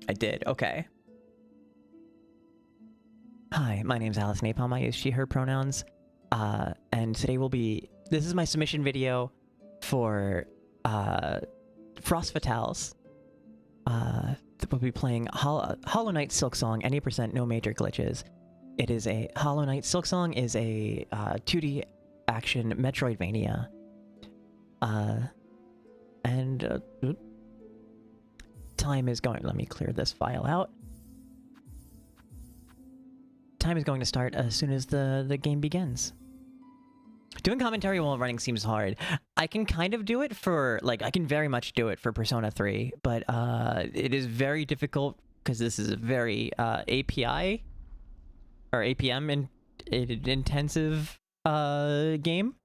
I did. Okay. Hi, my name's Alice Napalm. I use she, her pronouns. And today will be... This is my submission video for Frost Fatales. We'll be playing Hollow Knight Silksong, any %, no major glitches. It is a... Hollow Knight Silksong is a 2D action Metroidvania. Time is going... Let me clear this file out. Time is going to start as soon as the game begins. Doing commentary while running seems hard. I can kind of do it for, like, I can very much do it for Persona 3, but it is very difficult because this is a very API or APM intensive game.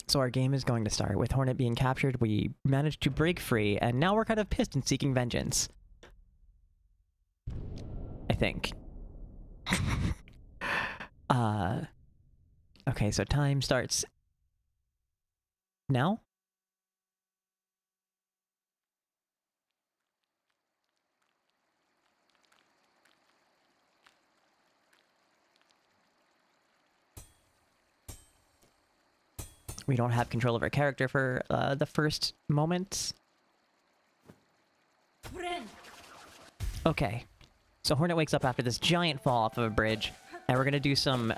So our game is going to start with Hornet being captured. We managed to break free, and now we're kind of pissed and seeking vengeance. I think. Okay, so time starts now. We don't have control of our character for the first moments. Okay. So Hornet wakes up after this giant fall off of a bridge, and we're going to do some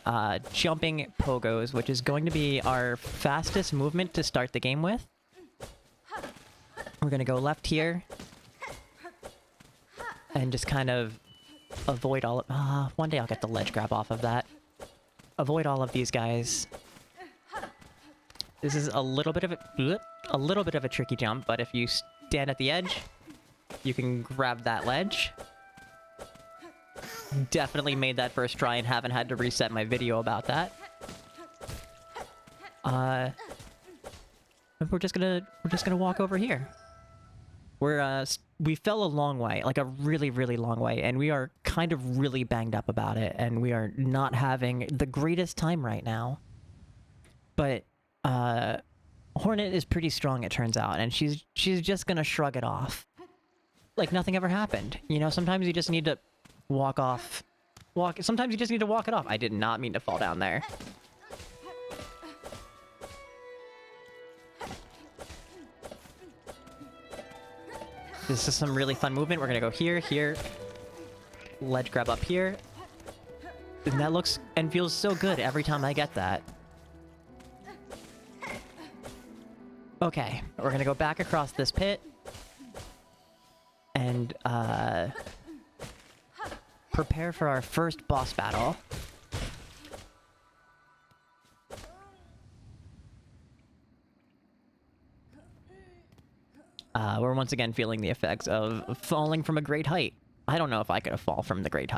jumping pogos, which is going to be our fastest movement to start the game with. We're going to go left here, and just kind of avoid all of... one day I'll get the ledge grab off of that. Avoid all of these guys. This is a little bit of a tricky jump, but if you stand at the edge, you can grab that ledge. Definitely made that first try and haven't had to reset my video about that. We're just gonna walk over here. We fell a long way, like a really, really long way, and we are kind of really banged up about it, and we are not having the greatest time right now. But Hornet is pretty strong, it turns out, and she's just gonna shrug it off. Like nothing ever happened. You know, sometimes you just need to walk off. Sometimes you just need to walk it off. I did not mean to fall down there. This is some really fun movement. We're gonna go here, here. Ledge grab up here. And that looks and feels so good every time I get that. Okay, we're gonna go back across this pit. And, prepare for our first boss battle. We're once again feeling the effects of falling from a great height. I don't know if I could have fallen from a great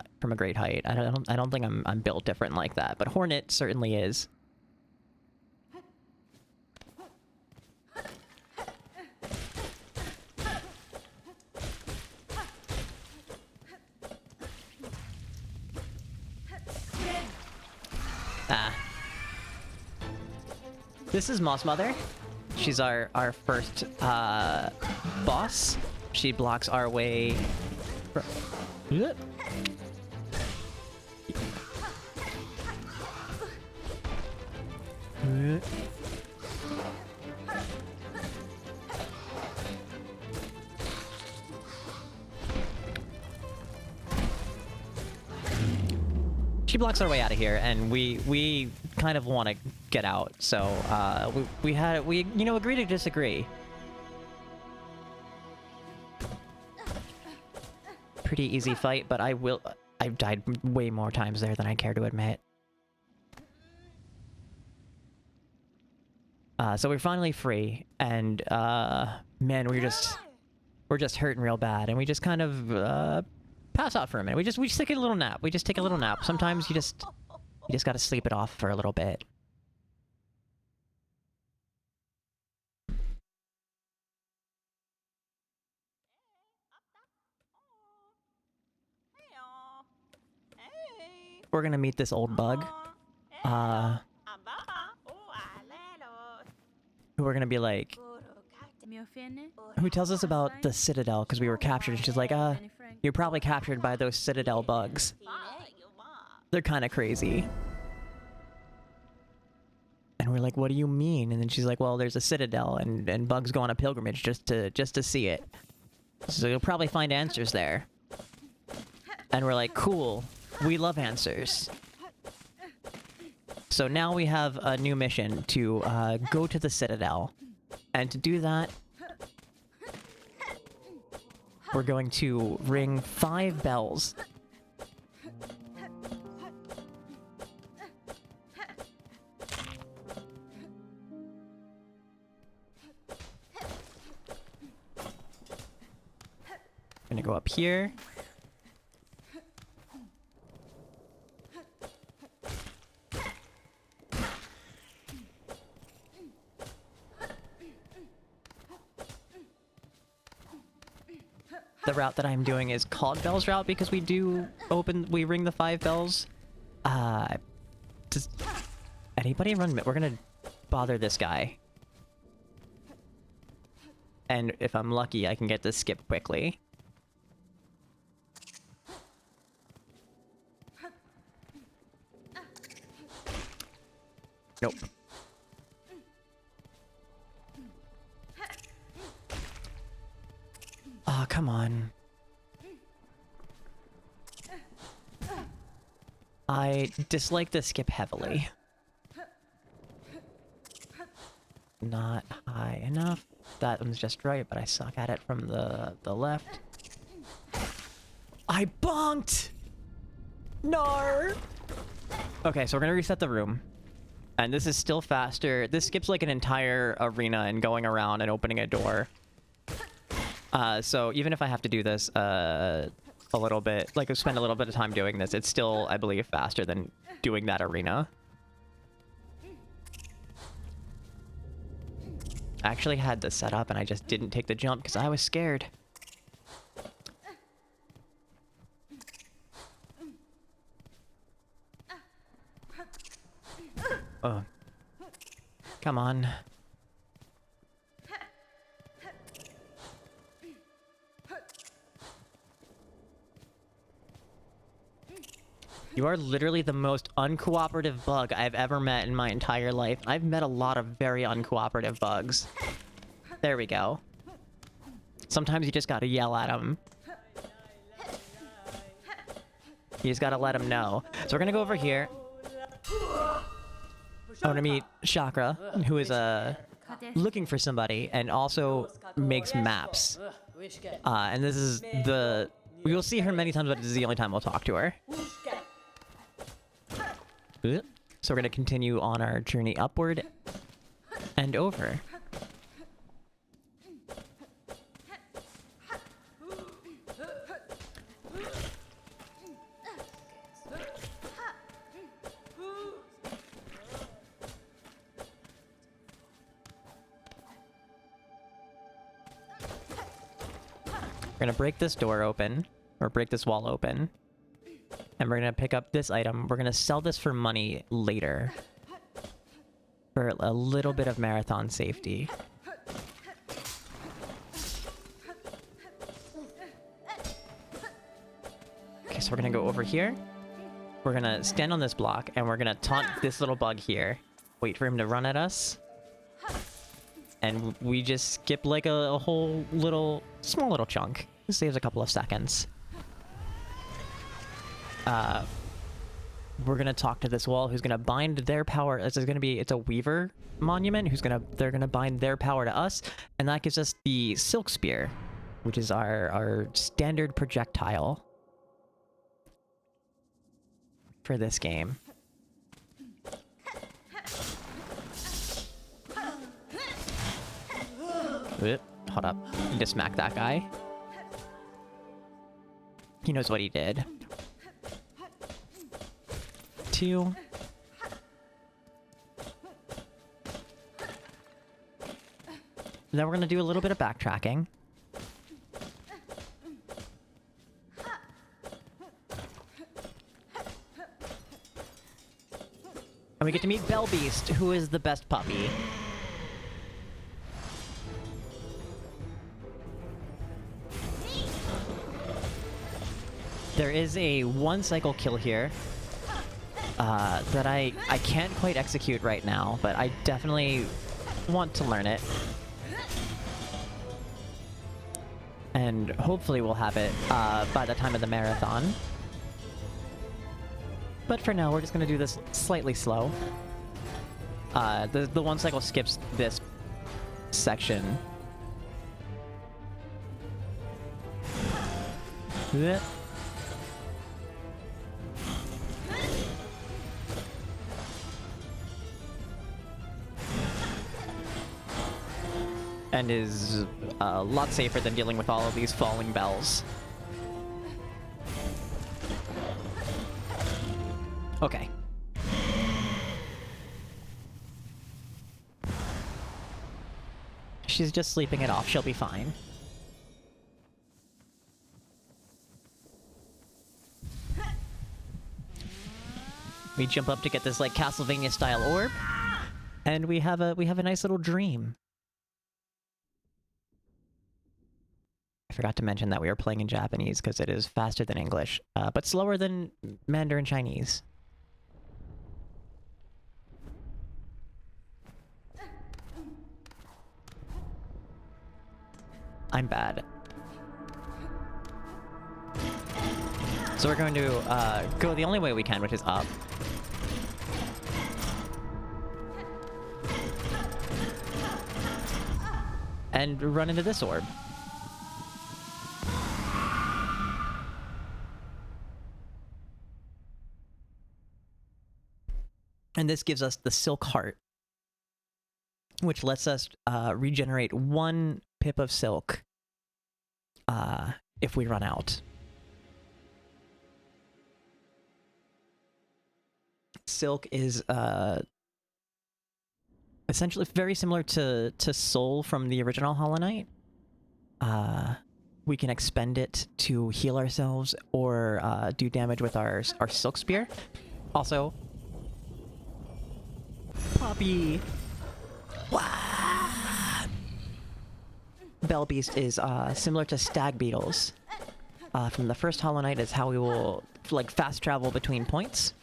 height. I don't think I'm built different like that, but Hornet certainly is. This is Moss Mother. She's our first boss. She blocks our way. She blocks our way out of here, and we kind of want to get out, so we agree to disagree. Pretty easy fight, but I've died way more times there than I care to admit. So we're finally free, and man, we're just hurting real bad, and we just kind of pass out for a minute. We just take a little nap. We just take a little nap. Sometimes you just gotta sleep it off for a little bit. We're gonna meet this old bug. Who we're gonna be like, who tells us about the Citadel because we were captured. And she's like, you're probably captured by those Citadel bugs. They're kind of crazy. And we're like, what do you mean? And then she's like, well, there's a Citadel and bugs go on a pilgrimage just to see it. So you'll probably find answers there. And we're like, cool. We love answers. So now we have a new mission to go to the Citadel. And to do that, we're going to ring 5 bells. Gonna go up here. The route that I'm doing is called Bells route because we ring the 5 bells. Does anybody run? We're gonna bother this guy. And if I'm lucky, I can get this skip quickly. Nope. Oh, come on. I dislike the skip heavily. Not high enough. That one's just right, but I suck at it from the left. I bonked! Nar! Okay, so we're gonna reset the room. And this is still faster. This skips like an entire arena and going around and opening a door. So even if I have to do this a little bit, like spend a little bit of time doing this, it's still, I believe, faster than doing that arena. I actually had this set up and I just didn't take the jump because I was scared. Oh. Come on. You are literally the most uncooperative bug I've ever met in my entire life. I've met a lot of very uncooperative bugs. There we go. Sometimes you just gotta yell at them. You just gotta let them know. So we're gonna go over here. I want to meet Chakra, who is looking for somebody and also makes maps. And this is we will see her many times, but this is the only time we'll talk to her. So we're going to continue on our journey upward and over. We're going to break this door open, or break this wall open. And we're going to pick up this item. We're going to sell this for money later. For a little bit of marathon safety. Okay, so we're going to go over here. We're going to stand on this block, and we're going to taunt this little bug here. Wait for him to run at us. And we just skip like a whole little, small little chunk. It saves a couple of seconds. We're gonna talk to this wall who's gonna bind their power. It's a Weaver monument they're gonna bind their power to us, and that gives us the Silk Spear, which is our standard projectile for this game. Hold up. You need to smack that guy. He knows what he did. 2. Then we're going to do a little bit of backtracking. And we get to meet Bell Beast, who is the best puppy. There is a 1-cycle kill here that I can't quite execute right now, but I definitely want to learn it. And hopefully we'll have it by the time of the marathon. But for now, we're just going to do this slightly slow. The 1-cycle skips this section. Blech. And is a lot safer than dealing with all of these falling bells. Okay. She's just sleeping it off. She'll be fine. We jump up to get this like Castlevania style orb, and we have a nice little dream. I forgot to mention that we are playing in Japanese because it is faster than English, but slower than Mandarin Chinese. I'm bad. So we're going to go the only way we can, which is up. And run into this orb. And this gives us the Silk Heart, which lets us regenerate 1 pip of silk if we run out. Silk is essentially very similar to Soul from the original Hollow Knight. We can expend it to heal ourselves or do damage with our Silk Spear. Also, Poppy! Wah! Bell Beast is similar to Stag Beetles. From the first Hollow Knight is how we will like fast travel between points.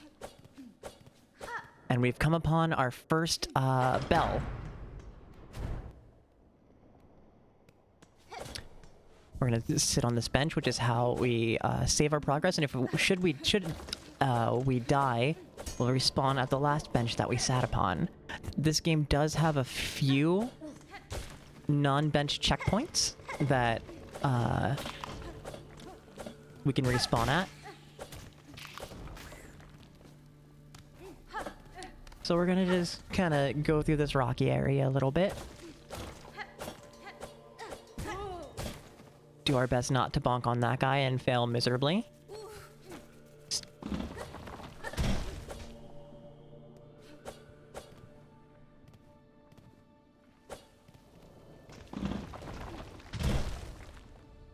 And we've come upon our first bell. We're gonna sit on this bench, which is how we save our progress. And if we die, we'll respawn at the last bench that we sat upon. This game does have a few non-bench checkpoints that we can respawn at. So we're gonna just kind of go through this rocky area a little bit. Do our best not to bonk on that guy and fail miserably.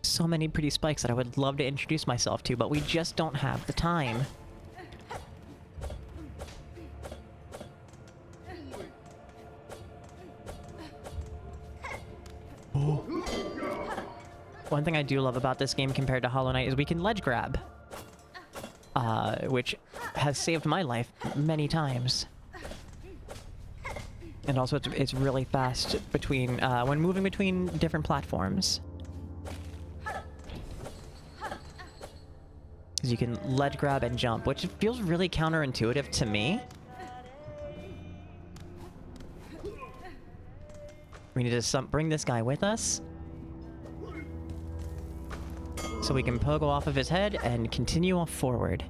So many pretty spikes that I would love to introduce myself to, but we just don't have the time. One thing I do love about this game compared to Hollow Knight is we can ledge grab, which has saved my life many times. And also it's really fast between when moving between different platforms. Because you can ledge grab and jump, which feels really counterintuitive to me. We need to bring this guy with us, so we can pogo off of his head and continue forward.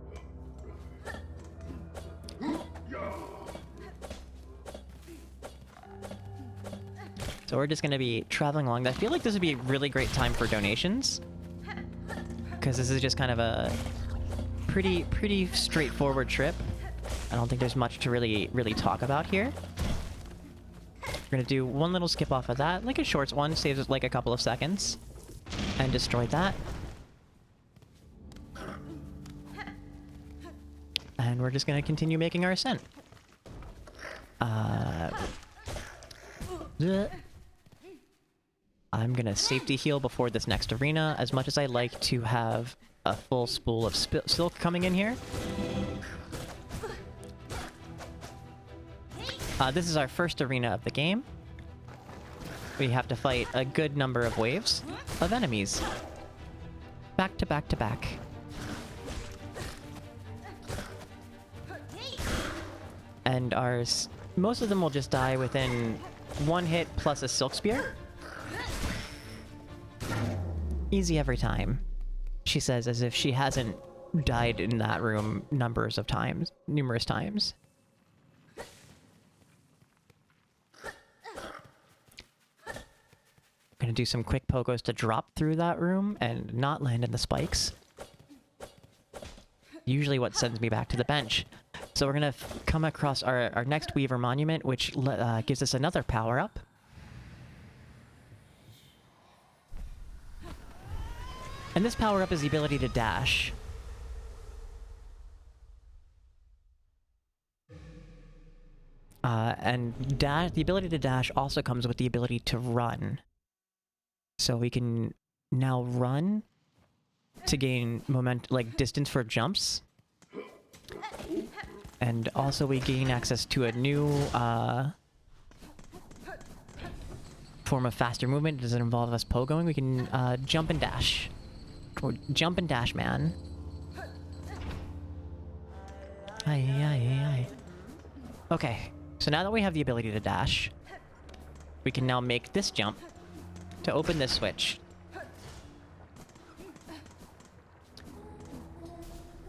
So we're just going to be traveling along. I feel like this would be a really great time for donations, because this is just kind of a pretty straightforward trip. I don't think there's much to really talk about here. We're going to do one little skip off of that, like a short one, saves us like a couple of seconds, and destroy that. And we're just going to continue making our ascent. I'm going to safety heal before this next arena. As much as I like to have a full spool of silk coming in here. This is our first arena of the game. We have to fight a good number of waves of enemies. Back to back to back. And most of them will just die within one hit plus a silk spear. Easy every time, she says, as if she hasn't died in that room numerous times. Gonna do some quick pokos to drop through that room and not land in the spikes. Usually what sends me back to the bench. So we're gonna come across our next Weaver Monument, which gives us another power-up. And this power-up is the ability to dash. And the ability to dash also comes with the ability to run. So we can now run to gain distance for jumps. And also we gain access to a new form of faster movement. It doesn't involve us pogoing. We can jump and dash. Or jump and dash, man. Aye. Okay, so now that we have the ability to dash, we can now make this jump to open this switch.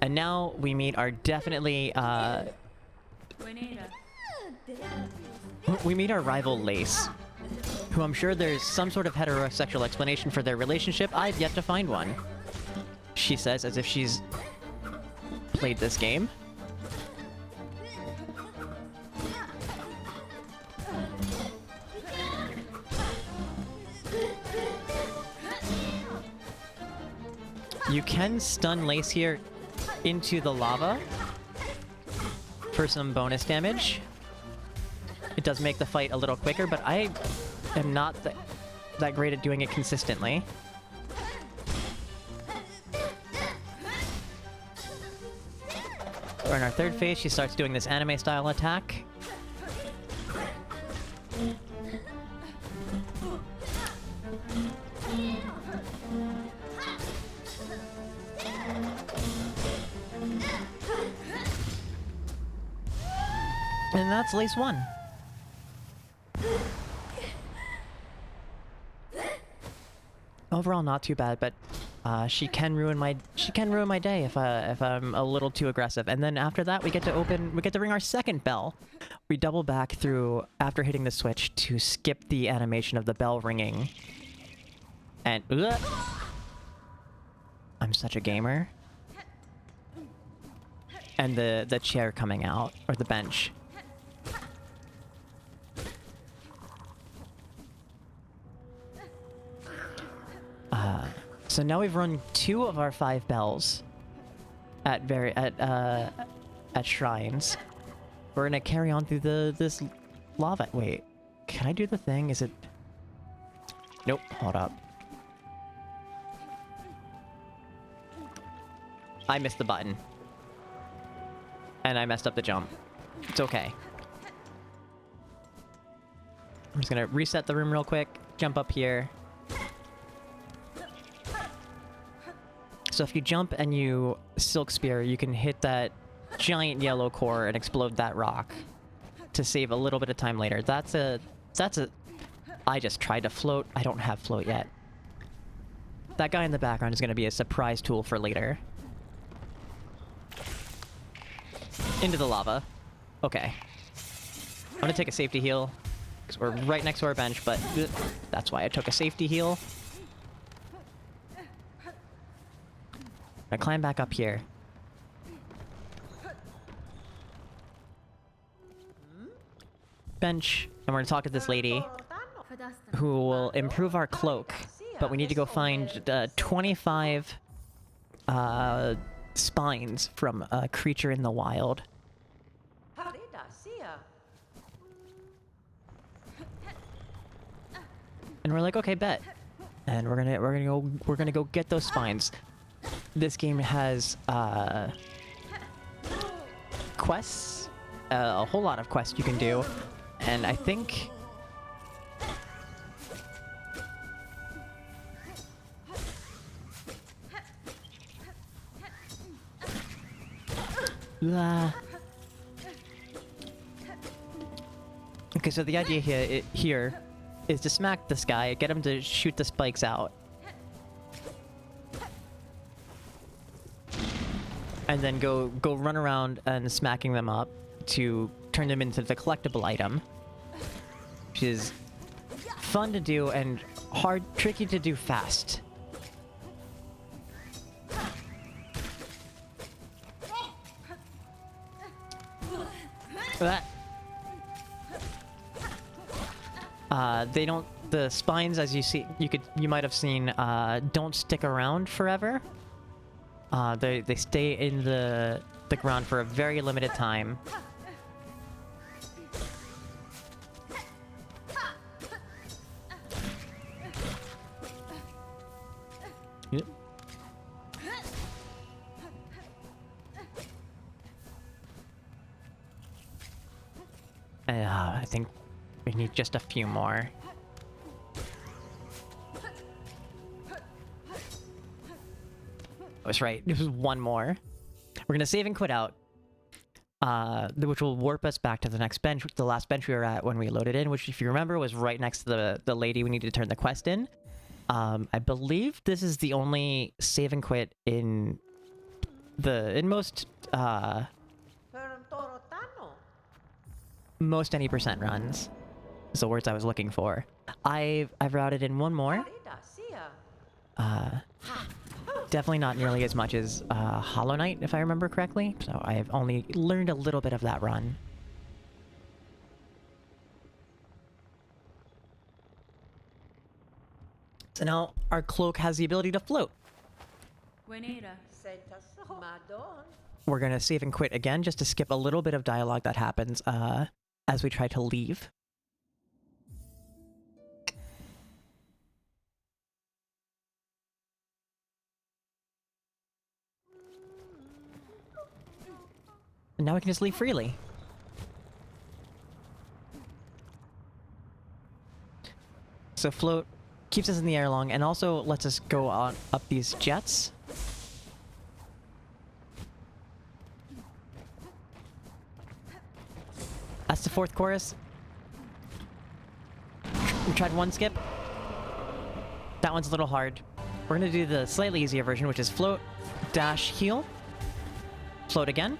And now we meet our we meet our rival Lace, who I'm sure there's some sort of heterosexual explanation for their relationship. I've yet to find one. She says, as if she's played this game. You can stun Lace here into the lava for some bonus damage. It does make the fight a little quicker, but I am not that great at doing it consistently. We're in our third phase. She starts doing this anime-style attack. And that's Lace 1. Overall, not too bad, but she can ruin my day if I'm a little too aggressive. And then after that, we get to ring our second bell. We double back through after hitting the switch to skip the animation of the bell ringing. And I'm such a gamer. And the chair coming out, or the bench. So now we've run 2 of our 5 bells at shrines. We're gonna carry on through this lava. Wait, can I do the thing? Is it? Nope. Hold up. I missed the button, and I messed up the jump. It's okay. I'm just gonna reset the room real quick. Jump up here. So if you jump and you Silk Spear, you can hit that giant yellow core and explode that rock to save a little bit of time later. That's a... I just tried to float. I don't have float yet. That guy in the background is going to be a surprise tool for later. Into the lava. Okay. I'm going to take a safety heal, because we're right next to our bench, but that's why I took a safety heal. I climb back up here. Bench, and we're gonna talk to this lady who will improve our cloak, but we need to go find 25 spines from a creature in the wild. And we're like, okay, bet. And we're gonna go get those spines. this game has quests, a whole lot of quests you can do, and I think okay, so the idea here is to smack this guy, get him to shoot the spikes out, and then go run around and smacking them up to turn them into the collectible item, which is fun to do and tricky to do fast. That. They don't. The spines, as you might have seen, don't stick around forever. They stay in the ground for a very limited time. Yep. I think we need just a few more. That's right. This is one more. We're gonna save and quit out, which will warp us back to the next bench, the last bench we were at when we loaded in, which, if you remember, was right next to the lady we needed to turn the quest in. I believe this is the only save and quit in most any percent runs. Is the words I was looking for. I've routed in one more. Definitely not nearly as much as Hollow Knight, if I remember correctly. So I've only learned a little bit of that run. So now our cloak has the ability to float. We're gonna save and quit again just to skip a little bit of dialogue that happens as we try to leave. And now we can just leave freely. So float keeps us in the air long and also lets us go on up these jets. That's the fourth chorus. We tried one skip. That one's a little hard. We're gonna do the slightly easier version, which is float, dash, heal. Float again.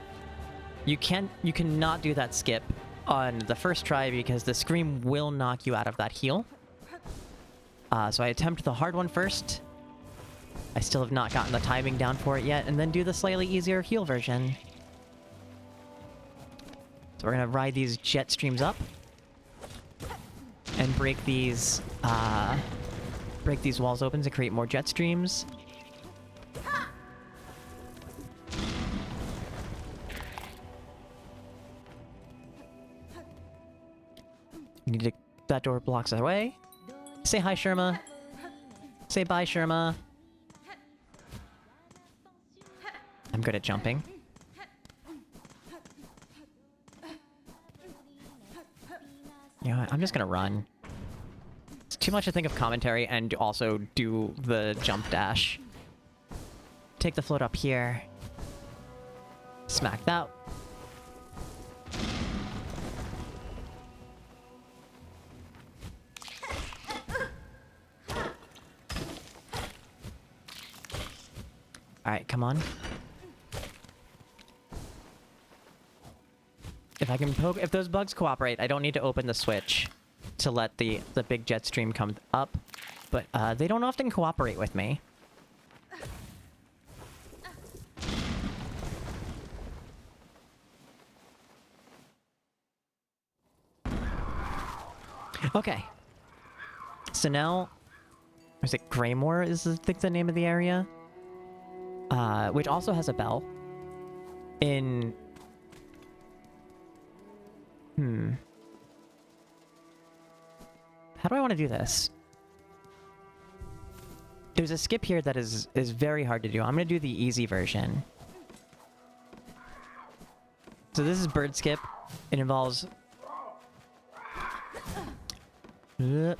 You cannot do that skip on the first try because the scream will knock you out of that heal. So I attempt the hard one first. I still have not gotten the timing down for it yet, and then do the slightly easier heal version. So we're gonna ride these jet streams up and break these walls open to create more jet streams. We need to... That door blocks our way. Say hi, Sherma. Say bye, Sherma. I'm good at jumping. You know what? I'm just gonna run. It's too much to think of commentary and also do the jump dash. Take the float up here. Smack that. Alright, come on. If I can poke... If those bugs cooperate, I don't need to open the switch to let the big jet stream come up. But they don't often cooperate with me. Okay. So now... Is it Greymore is I think the name of the area? Which also has a bell. In... How do I want to do this? There's a skip here that is very hard to do. I'm gonna do the easy version. So this is bird skip. It involves going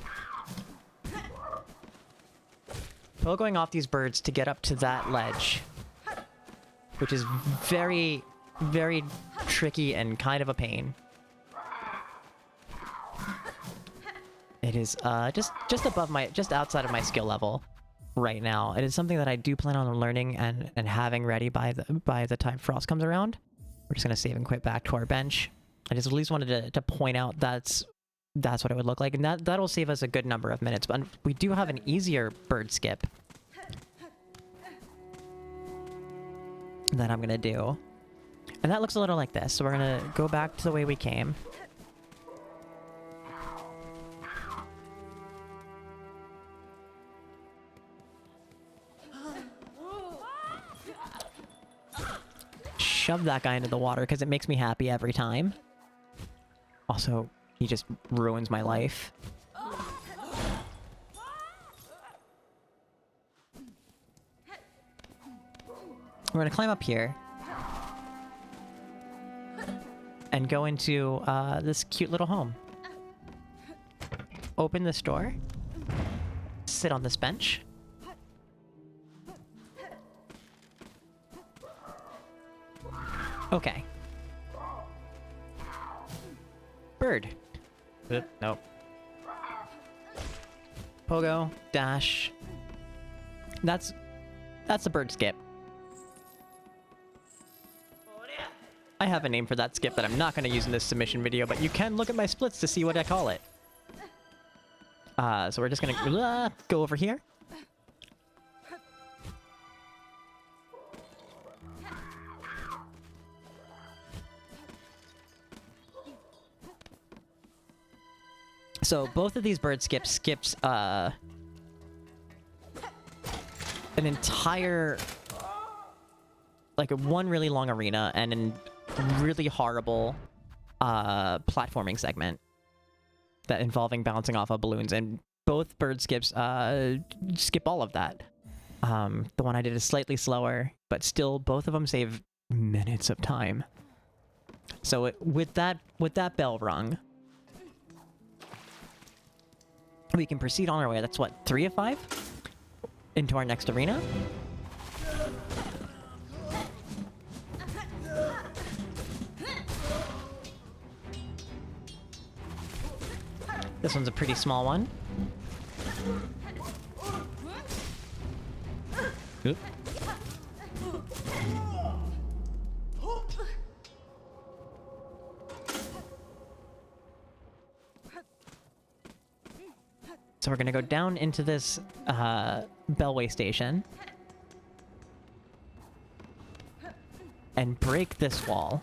off these birds to get up to that ledge, which is very, very tricky and kind of a pain. It is just above my, just outside of my skill level right now. It is something that I do plan on learning and having ready by the time Frost comes around. We're just gonna save and quit back to our bench. I just at least wanted to point out that's what it would look like, and that'll save us a good number of minutes. But we do have an easier bird skip that I'm gonna do, and that looks a little like this. So we're gonna go back to the way we came. Shove that guy into the water because it makes me happy every time. Also, he just ruins my life. We're gonna climb up here and go into this cute little home. Open this door. Sit on this bench. Okay. Bird. Nope. Pogo, dash. That's the bird skip. I have a name for that skip that I'm not going to use in this submission video, but you can look at my splits to see what I call it. So we're just going to go over here. So both of these bird skips an entire, like one really long arena and a really horrible platforming segment that involving bouncing off of balloons, and both bird skips skip all of that. The one I did is slightly slower, but still both of them save minutes of time. So with that bell rung, we can proceed on our way. That's what, 3 of 5? Into our next arena? This one's a pretty small one. Oop. So we're gonna go down into this Bellway station and break this wall.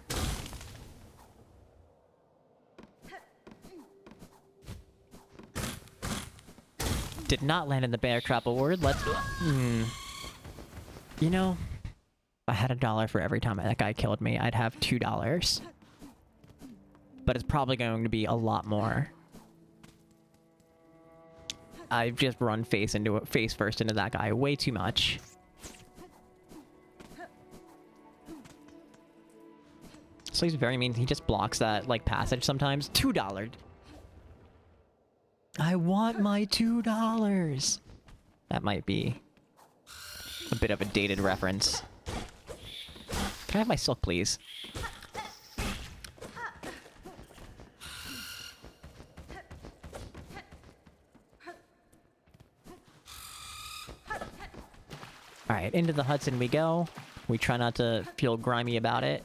Did not land in the bear trap award. Let's... You know, if I had $1 for every time that guy killed me, I'd have $2. But it's probably going to be a lot more. I've just run face first into that guy way too much. So he's very mean. He just blocks that like passage sometimes. $2. I want my $2. That might be a bit of a dated reference. Can I have my silk, please? Alright, into the Hudson we go. We try not to feel grimy about it.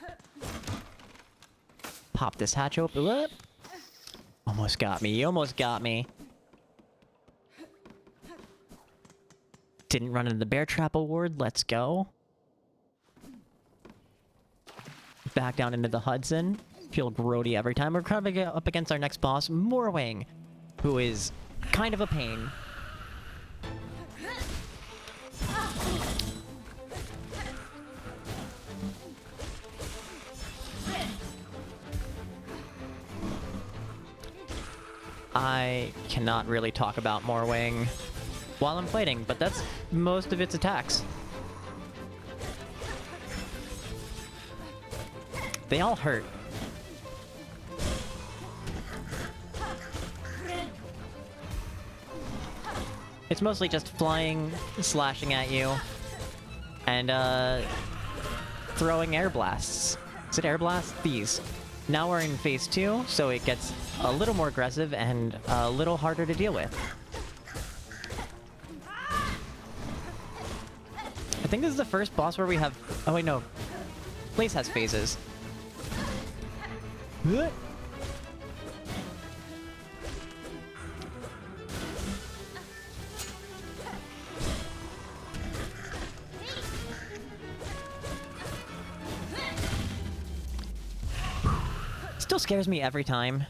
Pop this hatch open. Whoop. Almost got me. Almost got me. Didn't run into the bear trap award. Let's go. Back down into the Hudson. Feel grody every time. We're coming up against our next boss, Morwing, who is kind of a pain. I cannot really talk about Morwing while inflating, but that's most of its attacks. They all hurt. It's mostly just flying, slashing at you, and throwing air blasts. Is it air blasts? These. Now we're in phase 2, so it gets a little more aggressive and a little harder to deal with. I think this is the first boss where we have... Oh wait, no. Blaze has phases. Still scares me every time.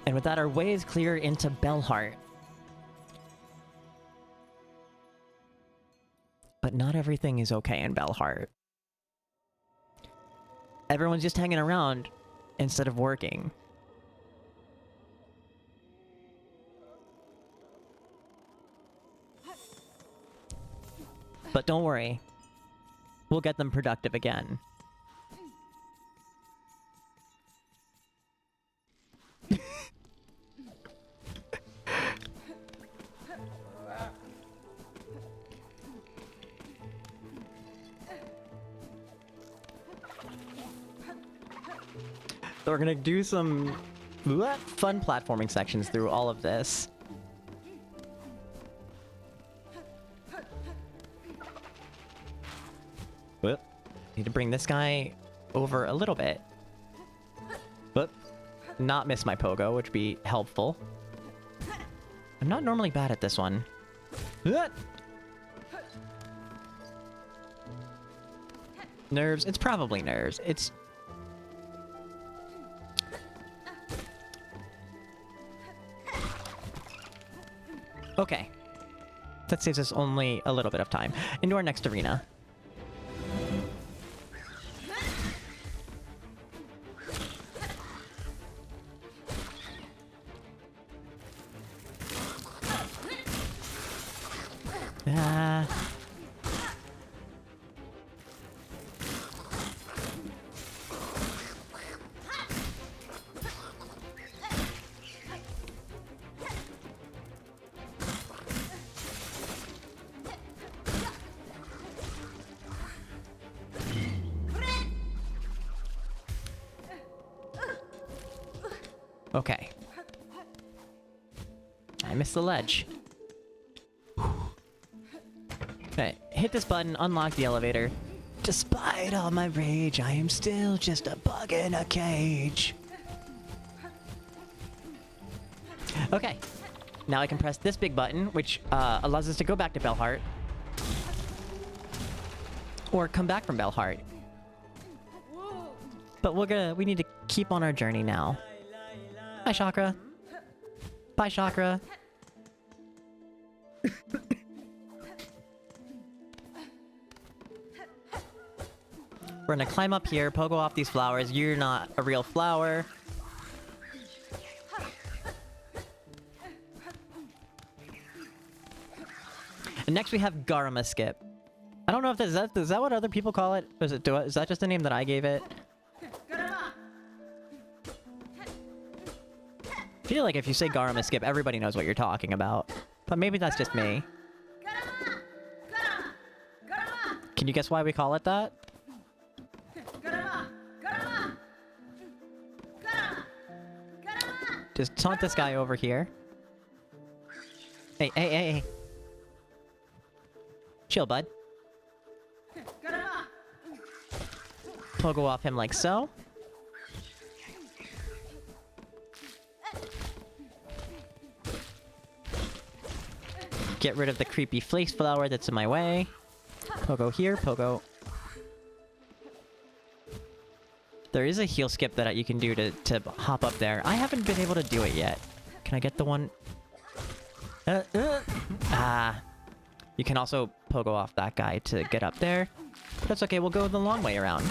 And with that, our way is clear into Bellheart. But not everything is okay in Bellheart. Everyone's just hanging around instead of working. But don't worry. We'll get them productive again. So we're gonna do some fun platforming sections through all of this. Whoop. Need to bring this guy over a little bit. Whoop. Not miss my pogo, which would be helpful. I'm not normally bad at this one. Nerves. It's probably nerves. It's... Okay. That saves us only a little bit of time. Into our next arena. Okay. I missed the ledge. Okay, hit this button, unlock the elevator. Despite all my rage, I am still just a bug in a cage. Okay. Now I can press this big button, which allows us to go back to Bellheart. Or come back from Bellheart. But we need to keep on our journey now. Bye, Chakra. Bye, Chakra. We're gonna climb up here, pogo off these flowers. You're not a real flower. And next we have Garma Skip. I don't know if is that what other people call it? Is that just the name that I gave it? I feel like if you say Garma Skip, everybody knows what you're talking about. But maybe that's just me. Can you guess why we call it that? Just taunt this guy over here. Hey, hey, hey, hey. Chill, bud. Pogo off him like so. Get rid of the creepy flake flower that's in my way. Pogo here, pogo. There is a heal skip that you can do to hop up there. I haven't been able to do it yet. Can I get the one? You can also pogo off that guy to get up there. But that's okay, we'll go the long way around.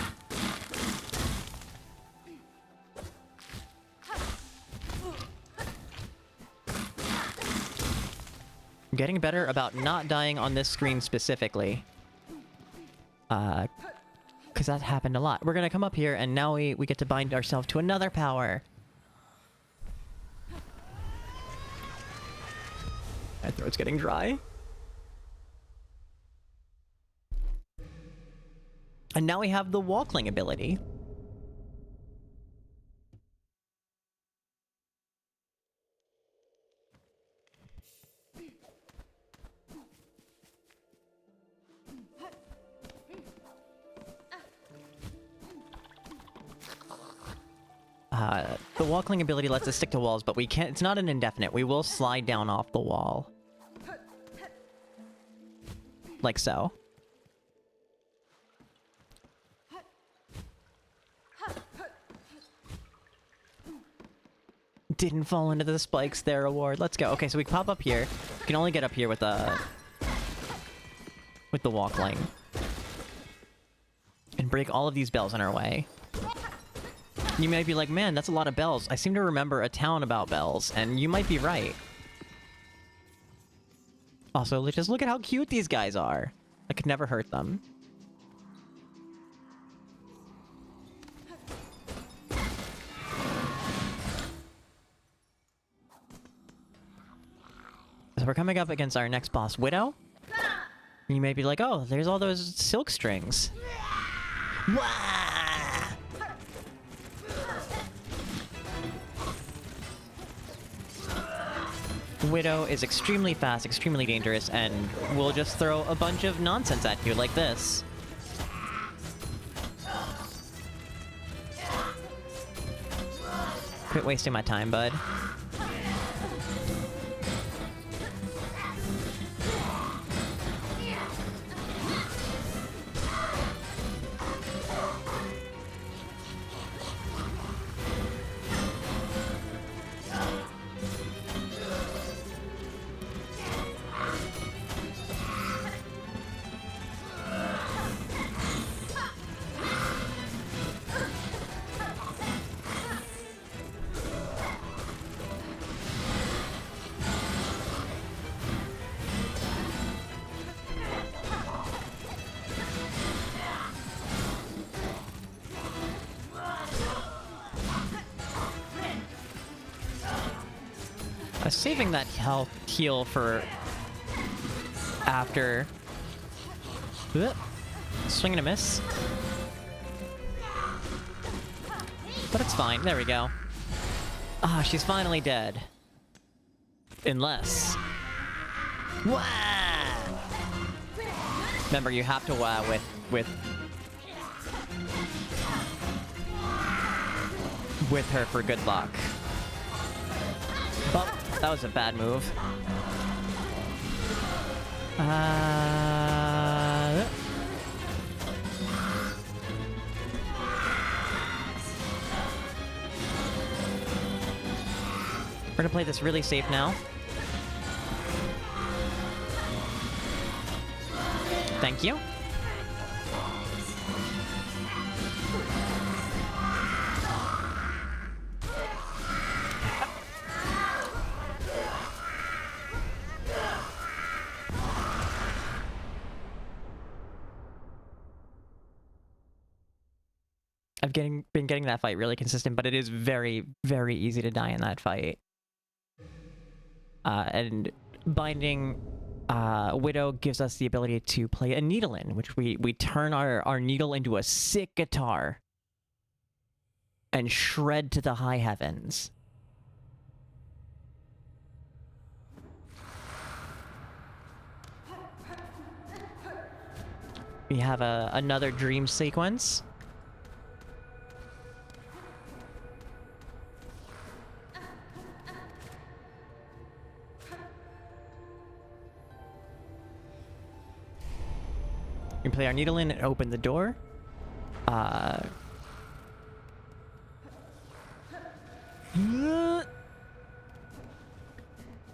I'm getting better about not dying on this screen specifically. Because that happened a lot. We're gonna come up here, and now we get to bind ourselves to another power. My throat's getting dry. And now we have the Walkling ability. The Walkling ability lets us stick to walls, but we can't. It's not an indefinite. We will slide down off the wall. Like so. Didn't fall into the spikes there, award. Let's go. Okay, so we pop up here. We can only get up here with the Walkling. And break all of these bells in our way. You might be like, man, that's a lot of bells. I seem to remember a town about bells, and you might be right. Also, just look at how cute these guys are. I could never hurt them. So we're coming up against our next boss, Widow. You may be like, oh, there's all those silk strings. Wah! Widow is extremely fast, extremely dangerous, and will just throw a bunch of nonsense at you like this. Quit wasting my time, bud. I was saving that health heal for after. Swing and a miss. But it's fine. There we go. Ah, she's finally dead. Unless. Wah! Remember, you have to wah with her for good luck. But that was a bad move. We're gonna play this really safe now. Thank you. I've been getting that fight really consistent, but it is very, very easy to die in that fight. And binding Widow gives us the ability to play a needle in, which we turn our needle into a sick guitar and shred to the high heavens. We have another dream sequence. We can play our needle in and open the door.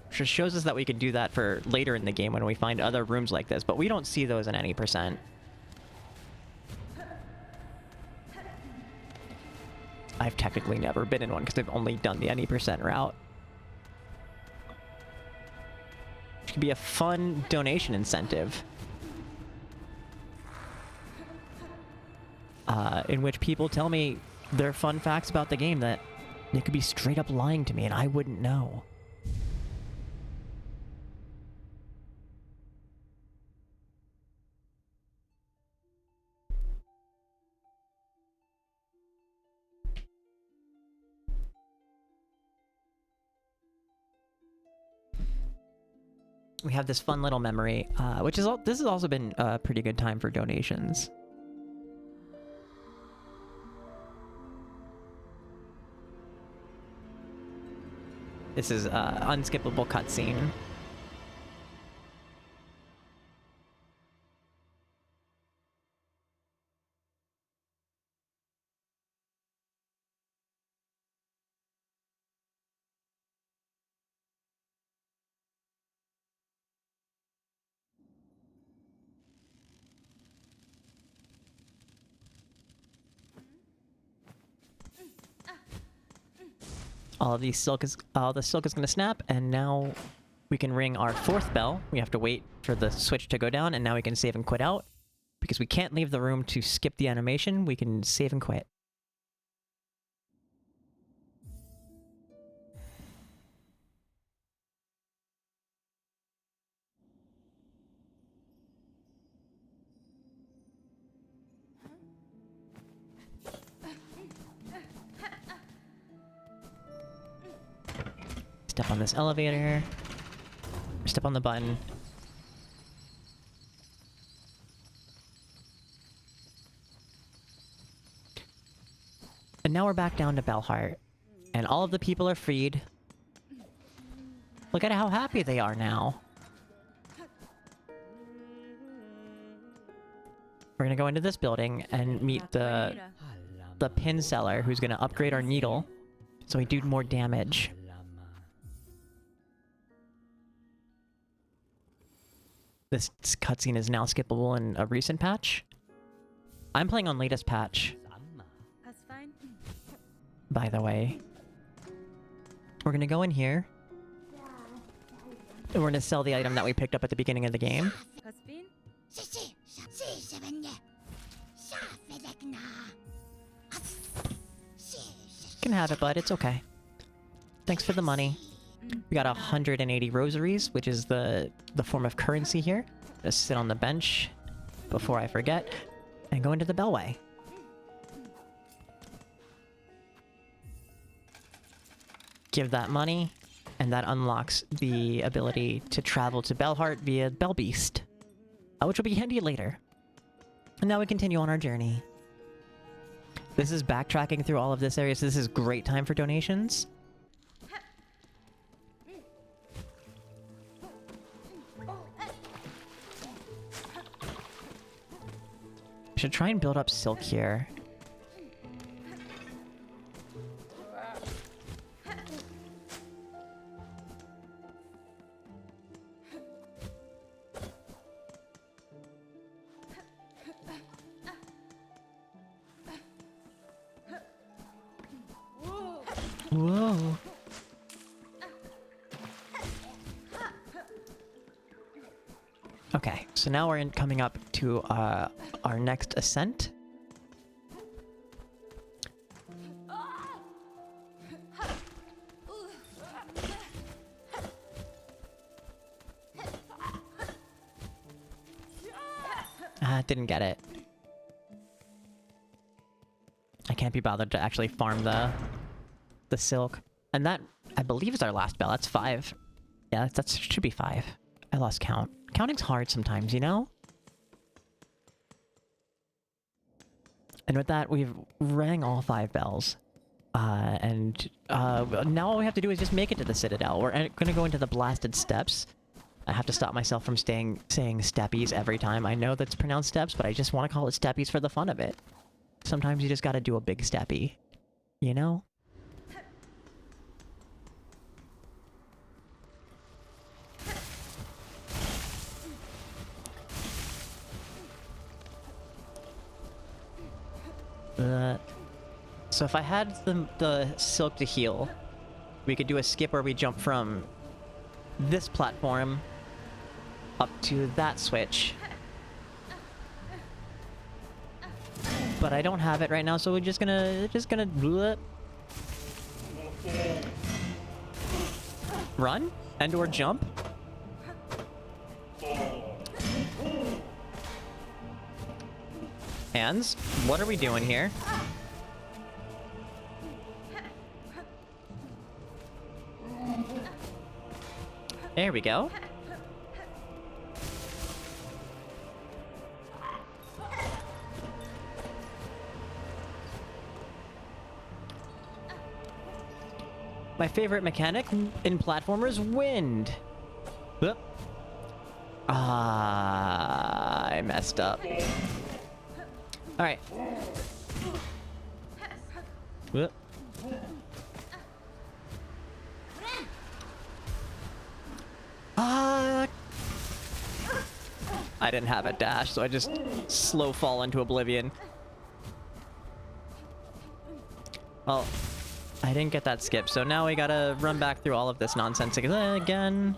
Just shows us that we can do that for later in the game when we find other rooms like this, but we don't see those in any percent. I've technically never been in one because I've only done the any percent route. Which could be a fun donation incentive. In which people tell me their fun facts about the game that they could be straight up lying to me and I wouldn't know. We have this fun little memory, which is this has also been a pretty good time for donations. This is unskippable cutscene. All the silk is gonna snap, and now we can ring our 4th bell. We have to wait for the switch to go down, and now we can save and quit out. Because we can't leave the room to skip the animation, we can save and quit. Step on this elevator. Step on the button. And now we're back down to Belheart. And all of the people are freed. Look at how happy they are now. We're gonna go into this building and meet the pin seller who's gonna upgrade our needle so we do more damage. This cutscene is now skippable in a recent patch. I'm playing on latest patch. That's fine. By the way. We're gonna go in here. And we're gonna sell the item that we picked up at the beginning of the game. Caspin? You can have it, bud. It's okay. Thanks for the money. We got 180 rosaries, which is the form of currency here. Just sit on the bench before I forget, and go into the Bellway. Give that money, and that unlocks the ability to travel to Belheart via Bellbeast, which will be handy later. And now we continue on our journey. This is backtracking through all of this area, so this is great time for donations. Should try and build up silk here. Whoa. Okay, so now we're coming up to our next ascent. Didn't get it. I can't be bothered to actually farm the silk. And that, I believe, is our last bell. That's 5. Yeah, that should be 5. I lost count. Counting's hard sometimes, you know? And with that, we've rang all 5 bells. Now all we have to do is just make it to the Citadel. We're gonna go into the Blasted Steps. I have to stop myself from saying steppies every time. I know that's pronounced steps, but I just want to call it steppies for the fun of it. Sometimes you just gotta do a big steppy. You know? So if I had the silk to heal, we could do a skip where we jump from this platform up to that switch. But I don't have it right now, so we're just gonna bleh. Run and or jump. Hands, what are we doing here? There we go. My favorite mechanic in platformers, wind. Whoop. Ah, I messed up. All right. Whoop. I didn't have a dash, so I just slow fall into oblivion. Well, I didn't get that skip, so now we gotta run back through all of this nonsense again.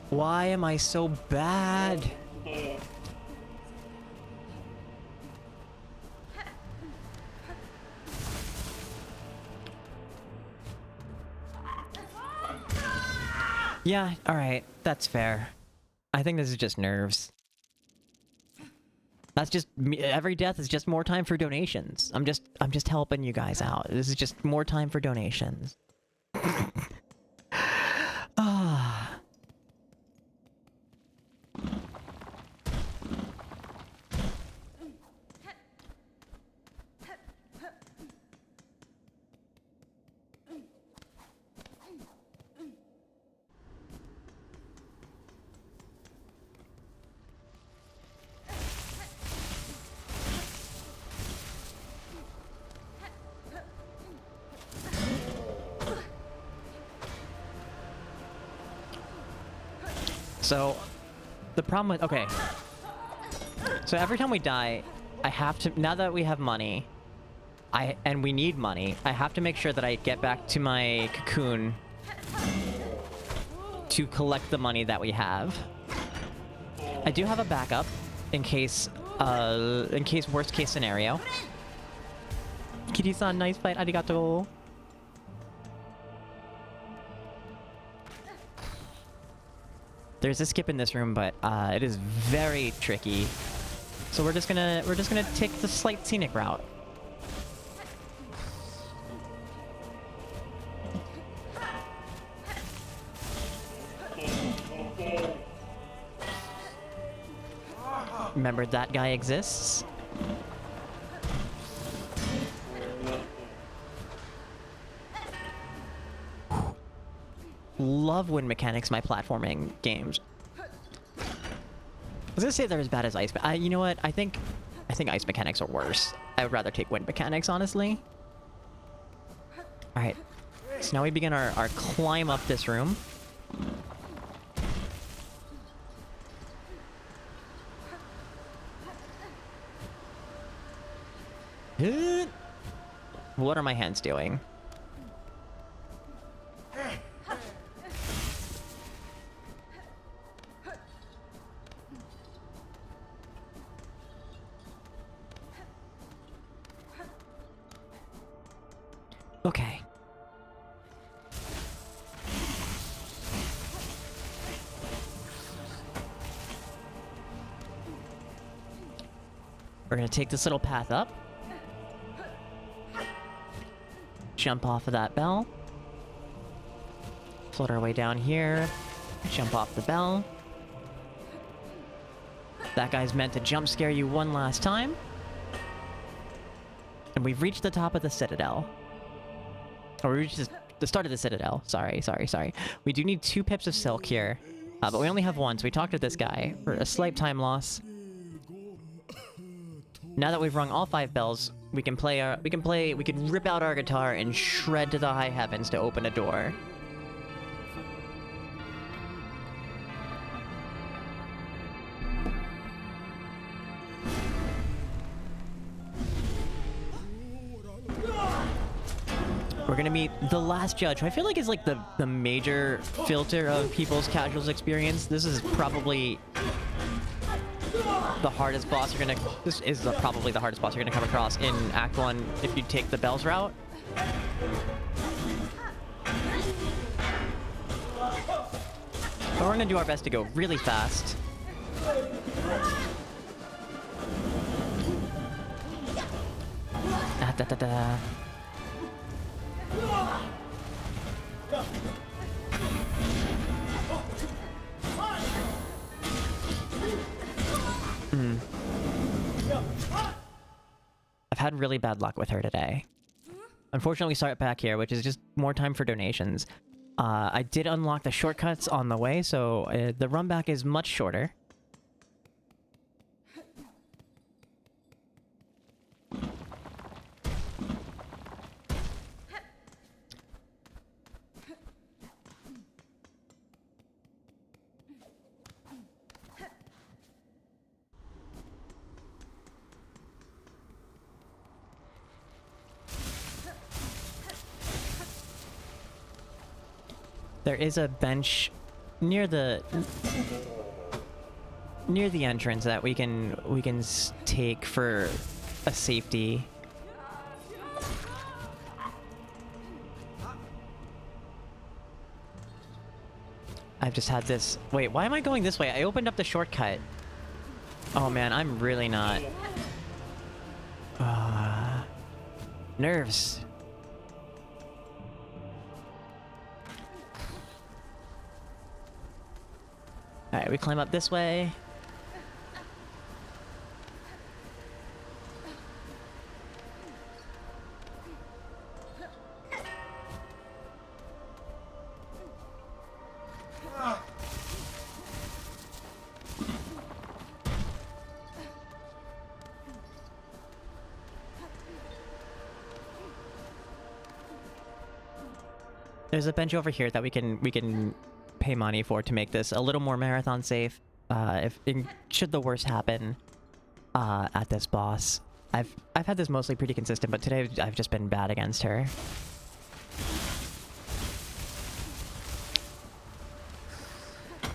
Why am I so bad? Yeah, alright, that's fair. I think this is just nerves. That's just me. Every death is just more time for donations. I'm just helping you guys out. This is just more time for donations. Ah. So, the problem with... Okay. So every time we die, I have to... Now that we have money, and we need money, I have to make sure that I get back to my cocoon to collect the money that we have. I do have a backup in case worst case scenario. Kitty-san, nice fight, arigato. There's a skip in this room, but it is very tricky. So we're just gonna take the slight scenic route. Remember that guy exists? Love wind mechanics, my platforming games. I was gonna say they're as bad as ice, but you know what? I think ice mechanics are worse. I would rather take wind mechanics, honestly. All right, so now we begin our climb up this room. What are my hands doing? Okay. We're gonna take this little path up. Jump off of that bell. Float our way down here. Jump off the bell. That guy's meant to jump scare you one last time. And we've reached the top of the Citadel. Or we reached the start of the Citadel. Sorry. We do need 2 pips of silk here. But we only have 1, so we talked to this guy for a slight time loss. Now that we've rung all 5 bells, we can rip out our guitar and shred to the high heavens to open a door. We're gonna meet the last judge, who I feel like is like the major filter of people's casuals experience. This is probably the hardest boss you're gonna... This is probably the hardest boss you're gonna come across in Act 1 if you take the Bells route. But we're gonna do our best to go really fast. Da, da, da, da. I've had really bad luck with her today. Unfortunately, we start back here, which is just more time for donations. I did unlock the shortcuts on the way, so the run back is much shorter. There is a bench near the entrance that we can take for a safety. I've just had this... Wait, why am I going this way? I opened up the shortcut. Oh man, I'm really not... nerves. Alright, we climb up this way. There's a bench over here that we can pay money for to make this a little more marathon safe. Should the worst happen at this boss. I've had this mostly pretty consistent, but today I've just been bad against her. I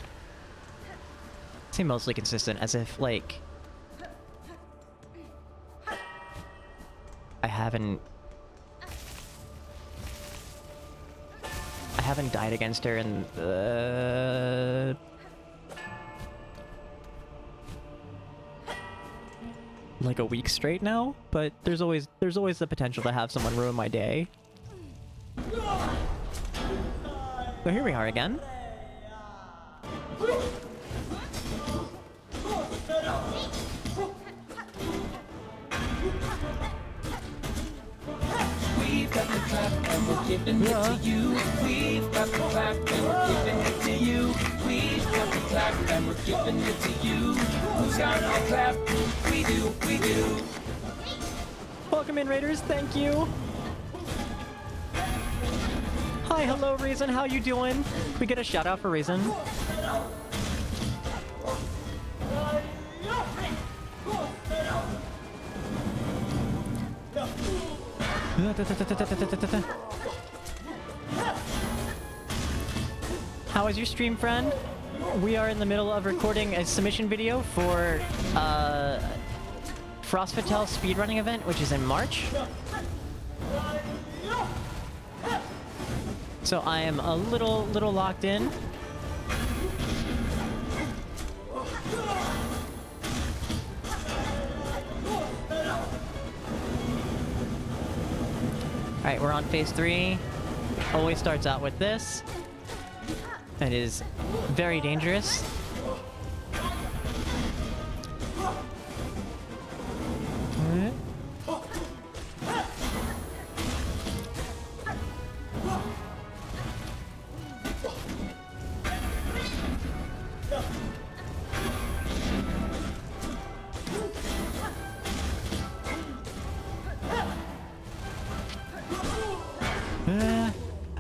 say mostly consistent as if like I haven't died against her in like a week straight now, but there's always the potential to have someone ruin my day. So here we are again. We've got the clap and we're giving it to you. We've got the clap and we're giving it to you. We've got the clap and we're giving it to you. Who's got the clap? We do, we do. Welcome in, Raiders. Thank you. Hi, hello, Reason. How you doing? Can we get a shout out for Reason? How was your stream, friend? We are in the middle of recording a submission video for Frost Fatales speedrunning event, which is in March. So I am a little locked in. Alright, we're on phase 3. Always starts out with this. It is very dangerous.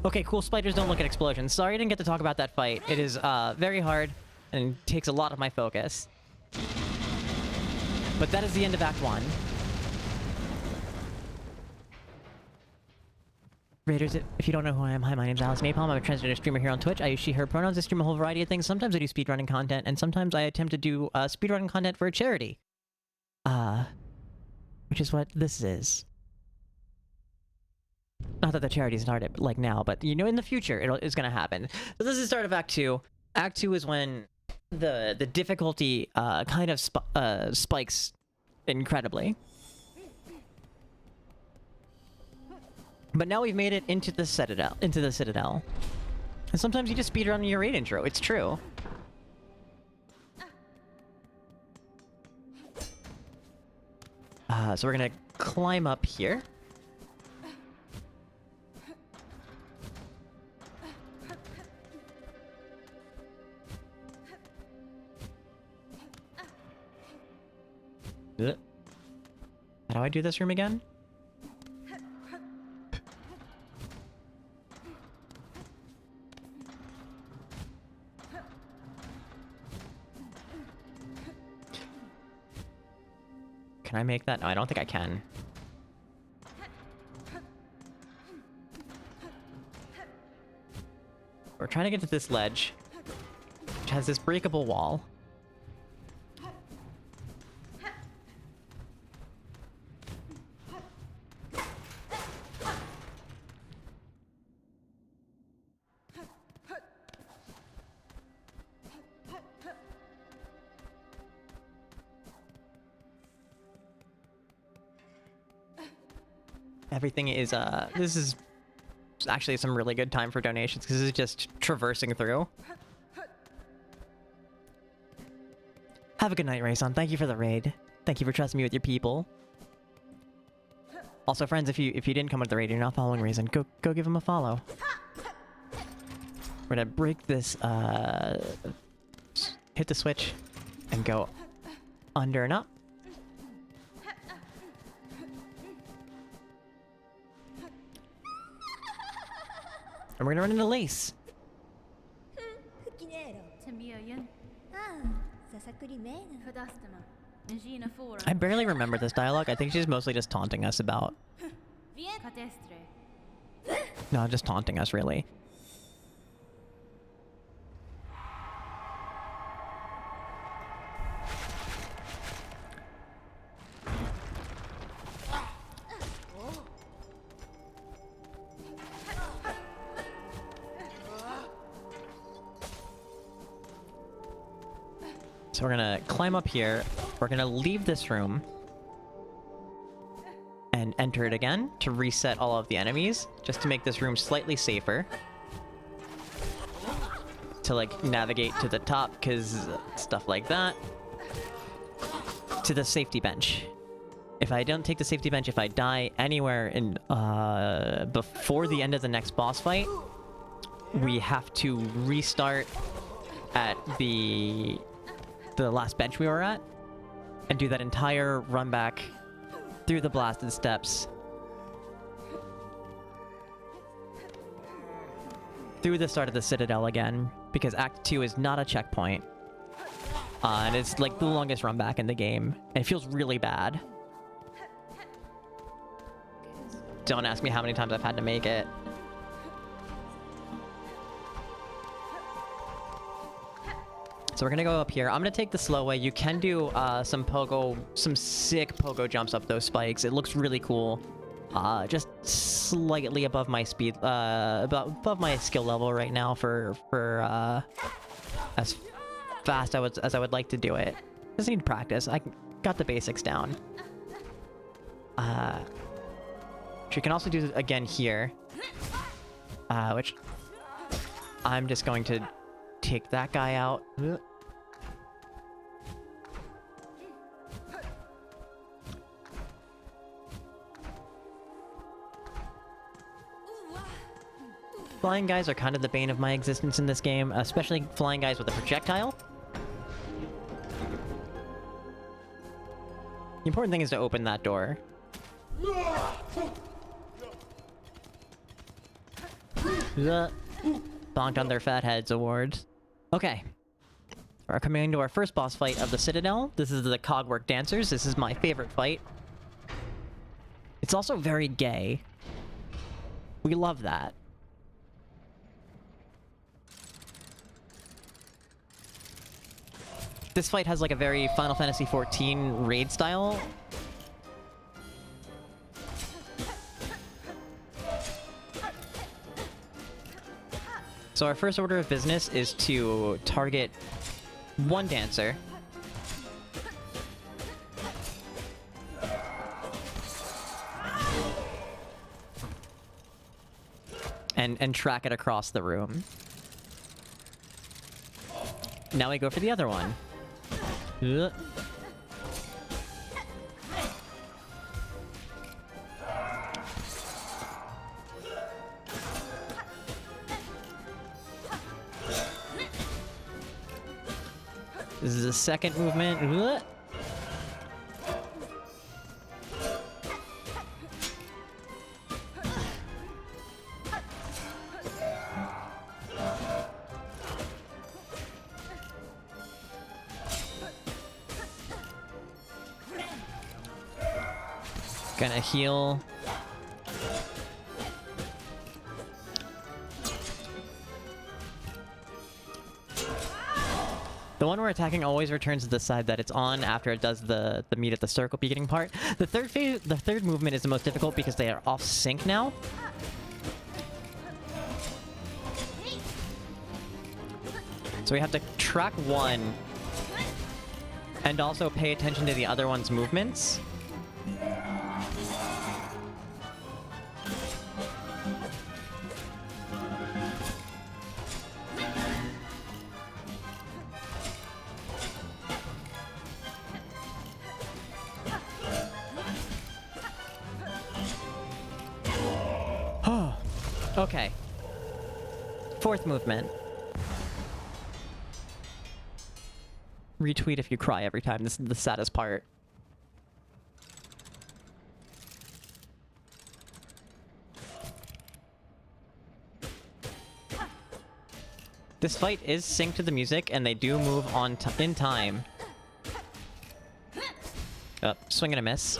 Okay, cool. Spiders don't look at explosions. Sorry I didn't get to talk about that fight. It is very hard and takes a lot of my focus. But that is the end of Act 1. Raiders, if you don't know who I am, hi, my name's Alex Napalm. I'm a transgender streamer here on Twitch. I use she, her pronouns. I stream a whole variety of things. Sometimes I do speedrunning content, and sometimes I attempt to do speedrunning content for a charity. Which is what this is. Not that the charity's started, like, now, but, you know, in the future, it's gonna happen. So this is the start of Act 2. Act 2 is when the difficulty kind of spikes incredibly. But now we've made it into the Citadel. And sometimes you just speedrun your raid intro. It's true. So we're gonna climb up here. How do I do this room again? Can I make that? No, I don't think I can. We're trying to get to this ledge, which has this breakable wall. Everything is, this is actually some really good time for donations, because this is just traversing through. Have a good night, Rayson. Thank you for the raid. Thank you for trusting me with your people. Also, friends, if you didn't come with the raid, you're not following Rayson, go give him a follow. We're gonna break this, hit the switch, and go under and up. And we're gonna run into Lace. I barely remember this dialogue. I think she's mostly just taunting us about... No, just taunting us, really. So we're gonna climb up here, we're gonna leave this room, and enter it again to reset all of the enemies, just to make this room slightly safer. To, like, navigate to the top, because stuff like that. To the safety bench. If I don't take the safety bench, if I die anywhere in, before the end of the next boss fight, we have to restart at the last bench we were at, and do that entire run back through the blasted steps, through the start of the Citadel again, because Act 2 is not a checkpoint, and it's like the longest run back in the game, and it feels really bad. Don't ask me how many times I've had to make it. So we're gonna go up here. I'm gonna take the slow way. You can do some sick pogo jumps up those spikes. It looks really cool. Just slightly above my speed, above my skill level right now for as fast as I would like to do it. Just need practice. I got the basics down. Which you can also do again here. Which I'm just going to take that guy out. Flying guys are kind of the bane of my existence in this game, especially flying guys with a projectile. The important thing is to open that door. Bonked on their fat heads awards. Okay. We're coming into our first boss fight of the Citadel. This is the Cogwork Dancers. This is my favorite fight. It's also very gay. We love that. This fight has like a very Final Fantasy XIV raid style. So our first order of business is to target one dancer. And track it across the room. Now we go for the other one. Ugh. This is the second movement. Ugh. Gonna heal. The one we're attacking always returns to the side that it's on after it does the meet at the circle beginning part. The third movement is the most difficult because they are off sync now. So we have to track one and also pay attention to the other one's movements. Okay. Fourth movement. Retweet if you cry every time. This is the saddest part. This fight is synced to the music, and they do move on in time. Oh, swing and a miss.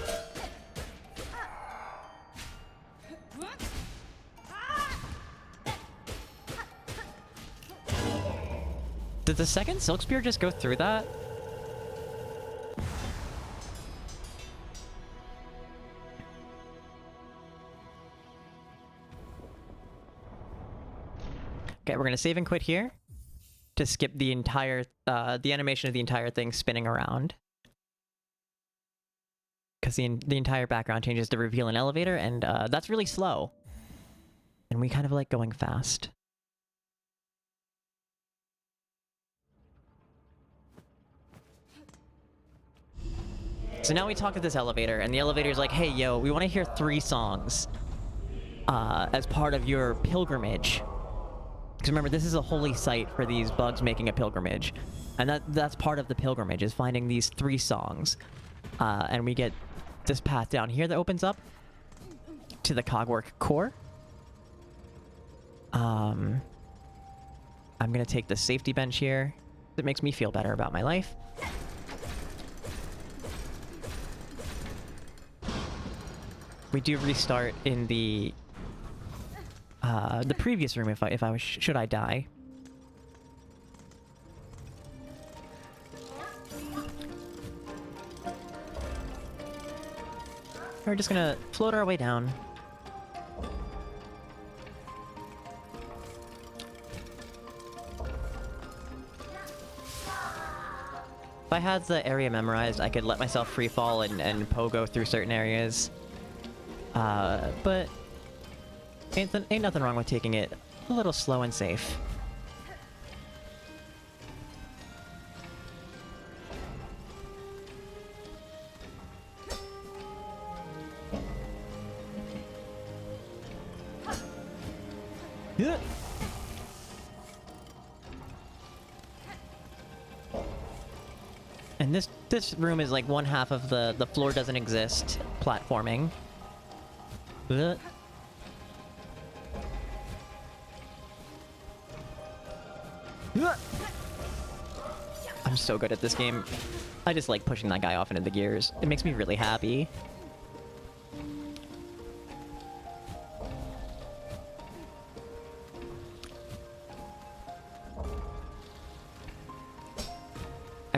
Did the second Silk Spear just go through that? Okay, we're gonna save and quit here to skip the entire, the animation of the entire thing spinning around. Because the entire background changes to reveal an elevator, and that's really slow. And we kind of like going fast. So now we talk to this elevator, and the elevator's like, hey, yo, we want to hear 3 songs as part of your pilgrimage. Because remember, this is a holy site for these bugs making a pilgrimage. And that's part of the pilgrimage, is finding these 3 songs. And we get this path down here that opens up to the Cogwork core. I'm going to take the safety bench here. It makes me feel better about my life. We do restart in the previous room if I should I die. We're just gonna float our way down. If I had the area memorized, I could let myself free fall and pogo through certain areas. But ain't nothing wrong with taking it a little slow and safe. Yeah. And this room is like one half of the floor doesn't exist platforming. Ugh. I'm so good at this game. I just like pushing that guy off into the gears. It makes me really happy.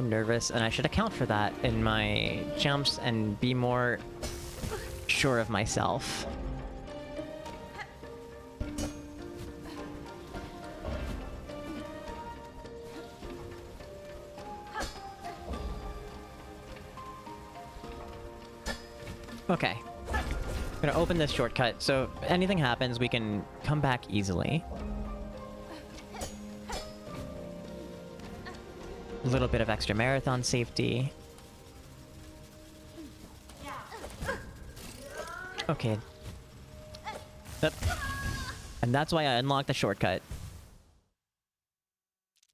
I'm nervous, and I should account for that in my jumps and be more sure of myself. Okay. I'm gonna open this shortcut, so if anything happens, we can come back easily. A little bit of extra marathon safety. Okay. Yep. And that's why I unlocked the shortcut.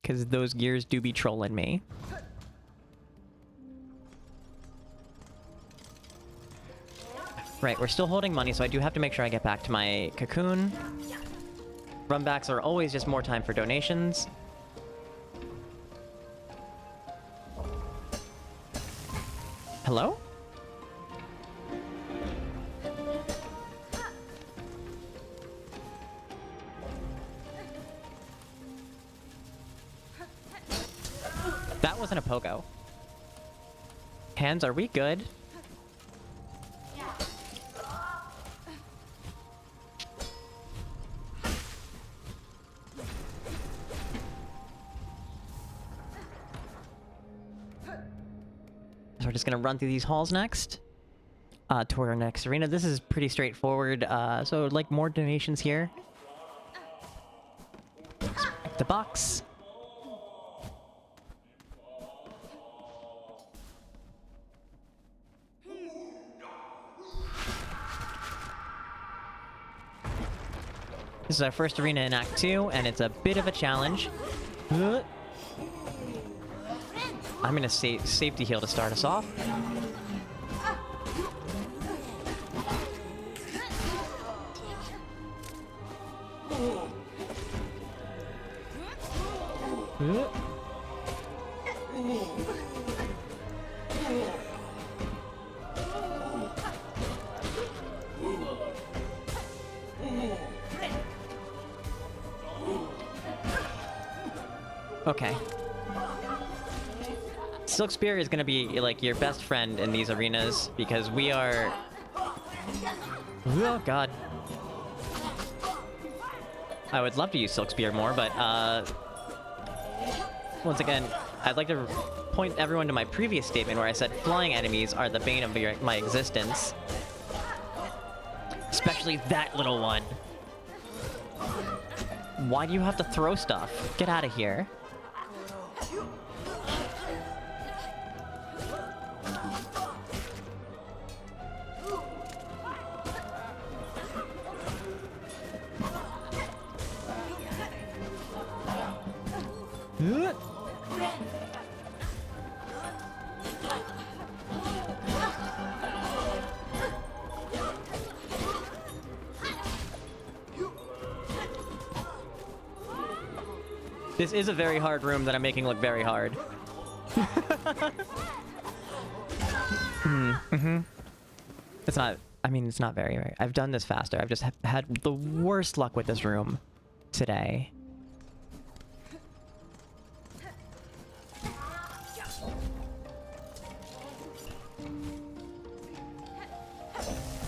Because those gears do be trolling me. Right, we're still holding money, so I do have to make sure I get back to my cocoon. Runbacks are always just more time for donations. Hello? That wasn't a pogo. Hands, are we good? So we're just gonna run through these halls next. Toward our next arena. This is pretty straightforward. So like more donations here. Expect the box. This is our first arena in Act 2, and it's a bit of a challenge. I'm gonna safety heal to start us off. Okay. Silk Spear is gonna be like your best friend in these arenas because we are... Oh god. I would love to use Silk Spear more, but once again, I'd like to point everyone to my previous statement where I said flying enemies are the bane of my existence. Especially that little one. Why do you have to throw stuff? Get out of here. This is a very hard room that I'm making look very hard. It's not, I mean, it's not very. I've done this faster. I've just had the worst luck with this room today.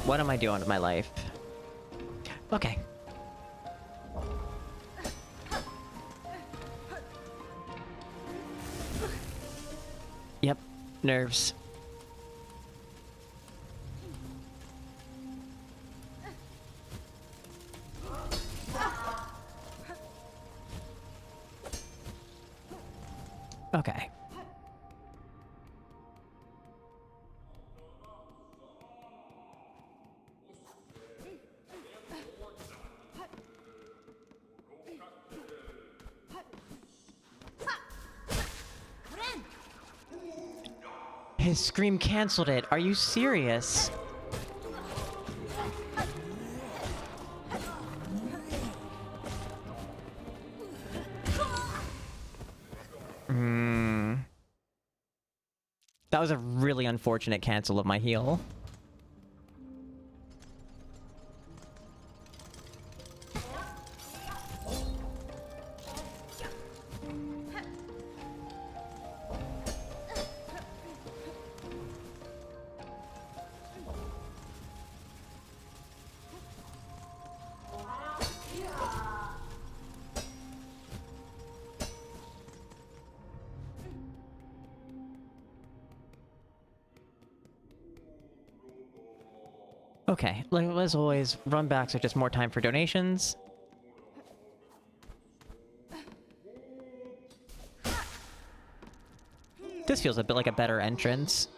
What am I doing with my life? Okay. Yep, nerves. Okay. His scream canceled it. Are you serious? That was a really unfortunate cancel of my heal. Okay, like as always, run backs are just more time for donations. This feels a bit like a better entrance.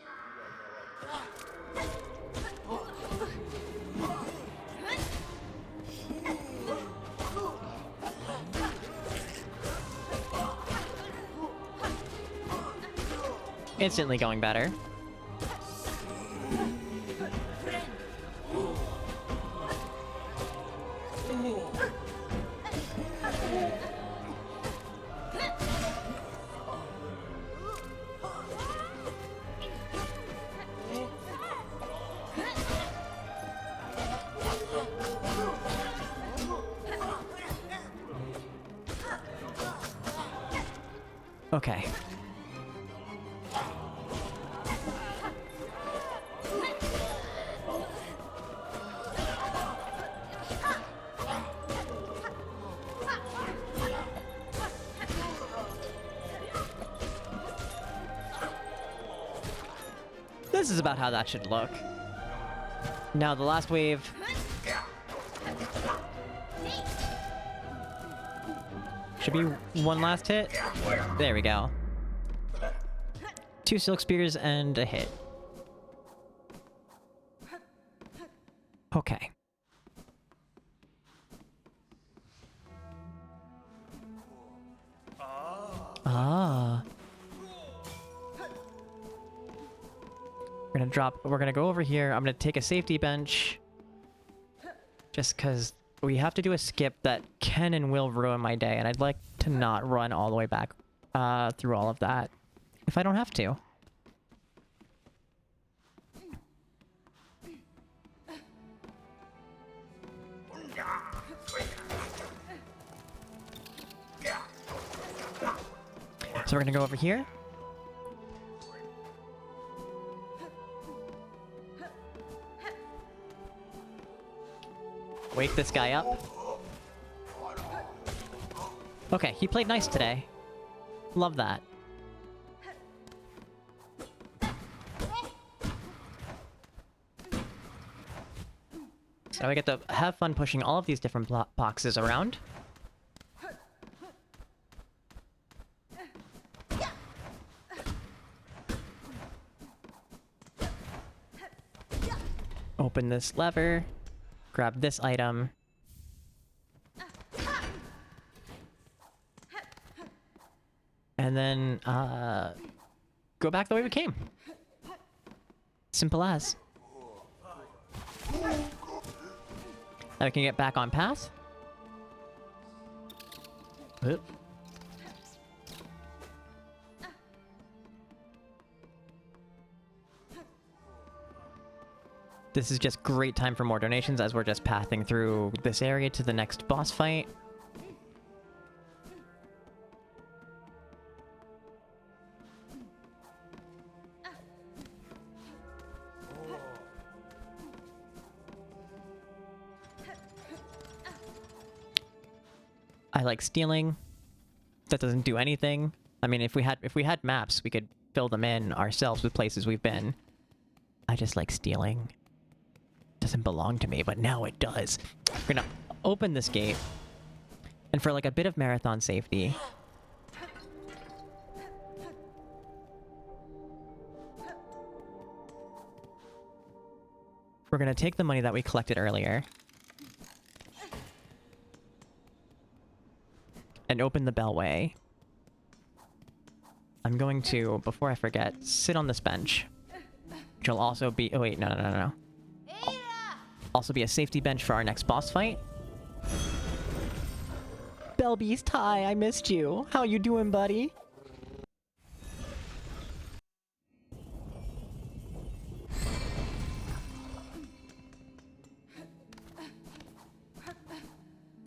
Instantly going better. Okay. This is about how that should look. Now the last wave. Should be one last hit. There we go. 2 silk spears and a hit. Okay. Ah. We're gonna go over here. I'm gonna take a safety bench. Just cause we have to do a skip that can and will ruin my day, and I'd like to not run all the way back through all of that if I don't have to. So we're gonna go over here. Wake this guy up. Okay, he played nice today. Love that. So I get to have fun pushing all of these different boxes around. Open this lever. Grab this item. And then, go back the way we came. Simple as. Now we can get back on path. Oop. This is just great time for more donations as we're just pathing through this area to the next boss fight. I like stealing. That doesn't do anything. I mean, if we had maps, we could fill them in ourselves with places we've been. I just like stealing. Doesn't belong to me, but now it does. We're gonna open this gate, and for like a bit of marathon safety, we're gonna take the money that we collected earlier and open the bellway. I'm going to, before I forget, sit on this bench, which will also be, oh wait, no. Also be a safety bench for our next boss fight. Bellbeast, hi, I missed you. How you doing, buddy?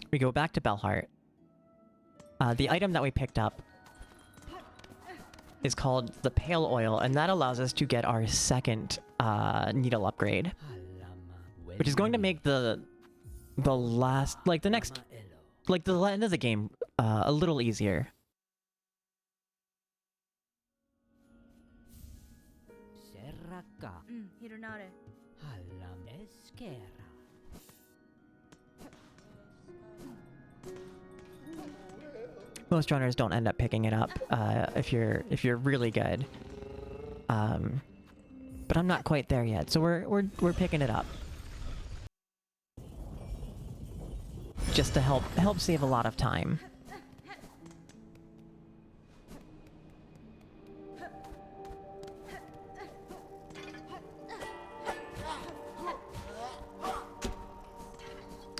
We go back to Bellheart. The item that we picked up is called the Pale Oil, and that allows us to get our second needle upgrade. Which is going to make the last, like the next, like the end of the game a little easier. Most runners don't end up picking it up if you're really good. But I'm not quite there yet, so we're picking it up. Just to help save a lot of time.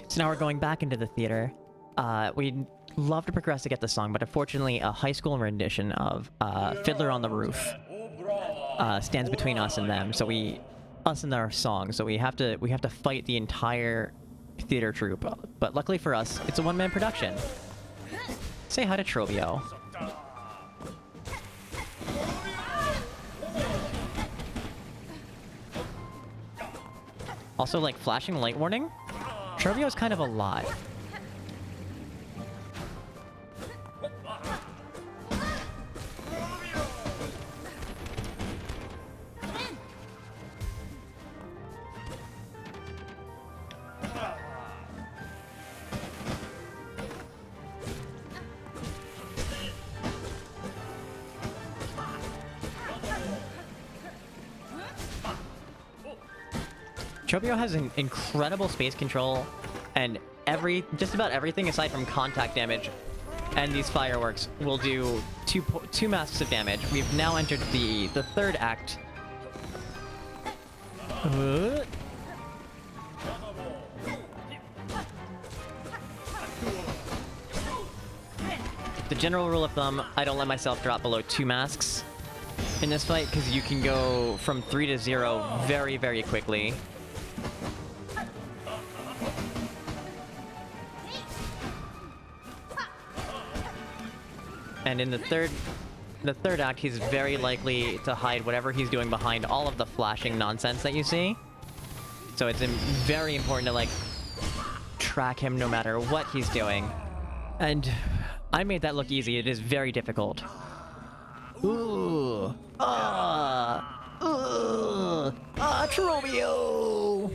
So now we're going back into the theater. We'd love to progress to get the song, but unfortunately a high school rendition of Fiddler on the Roof stands between us and them. So us and our song. So we have to fight the entire theater troupe. But luckily for us, it's a one-man production. Say hi to Trovio. Also, like, flashing light warning? Trovio's kind of a lot. Trovio has an incredible space control, and just about everything aside from contact damage and these fireworks will do two masks of damage. We've now entered the third act. The general rule of thumb, I don't let myself drop below 2 masks in this fight, because you can go from 3 to 0 very, very quickly. And in the third act, he's very likely to hide whatever he's doing behind all of the flashing nonsense that you see. So it's very important to, like, track him no matter what he's doing. And I made that look easy. It is very difficult. Ooh. Trovio!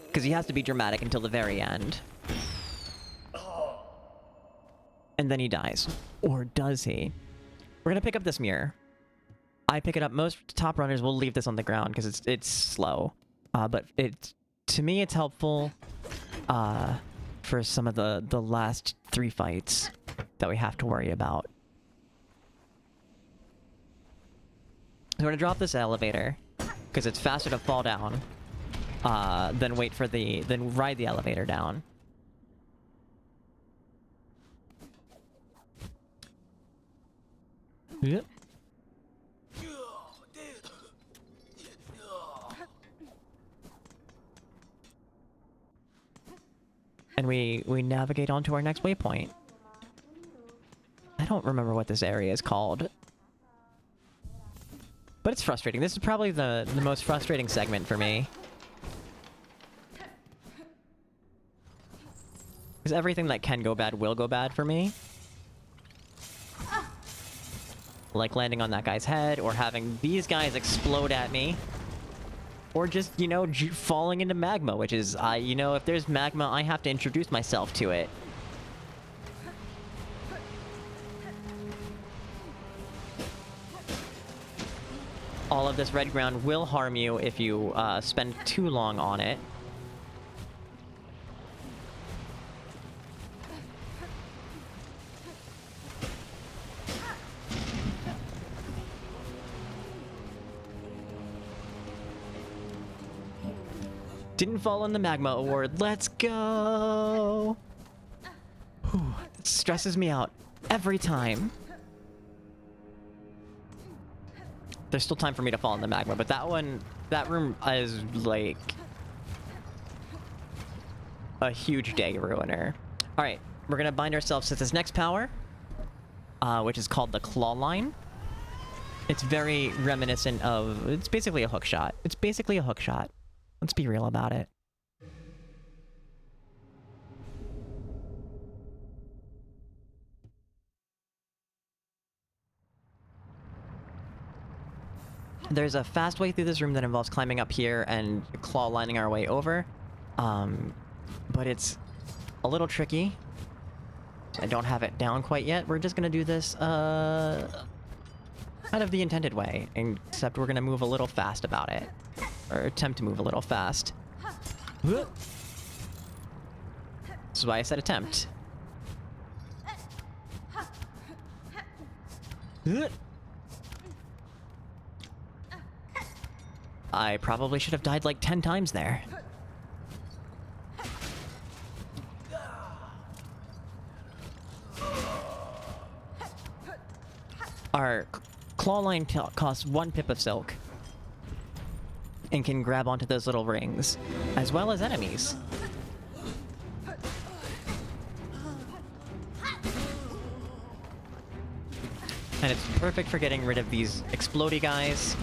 Because he has to be dramatic until the very end. And then he dies. Or does he? We're gonna pick up this mirror. I pick it up. Most top runners will leave this on the ground because it's slow. But to me it's helpful for some of the last 3 fights that we have to worry about. So we're gonna drop this elevator because it's faster to fall down than ride the elevator down. Yep. And we navigate onto our next waypoint. I don't remember what this area is called. But it's frustrating. This is probably the most frustrating segment for me. Because everything that can go bad will go bad for me. Like landing on that guy's head, or having these guys explode at me. Or just, you know, falling into magma, which is, you know, if there's magma, I have to introduce myself to it. All of this red ground will harm you if you spend too long on it. Didn't fall on the magma award. Let's go! Whew, it stresses me out every time. There's still time for me to fall in the magma, but that room is like a huge day ruiner. All right, we're gonna bind ourselves to this next power, which is called the claw line. It's very reminiscent of, it's basically a hook shot. It's basically a hook shot. Let's be real about it. There's a fast way through this room that involves climbing up here and claw lining our way over. But it's a little tricky. I don't have it down quite yet. We're just gonna do this, kind of the intended way, except we're gonna move a little fast about it. Or attempt to move a little fast. This is why I said attempt. I probably should have died like 10 times there. Our claw line costs 1 pip of silk and can grab onto those little rings, as well as enemies. And it's perfect for getting rid of these explodey guys.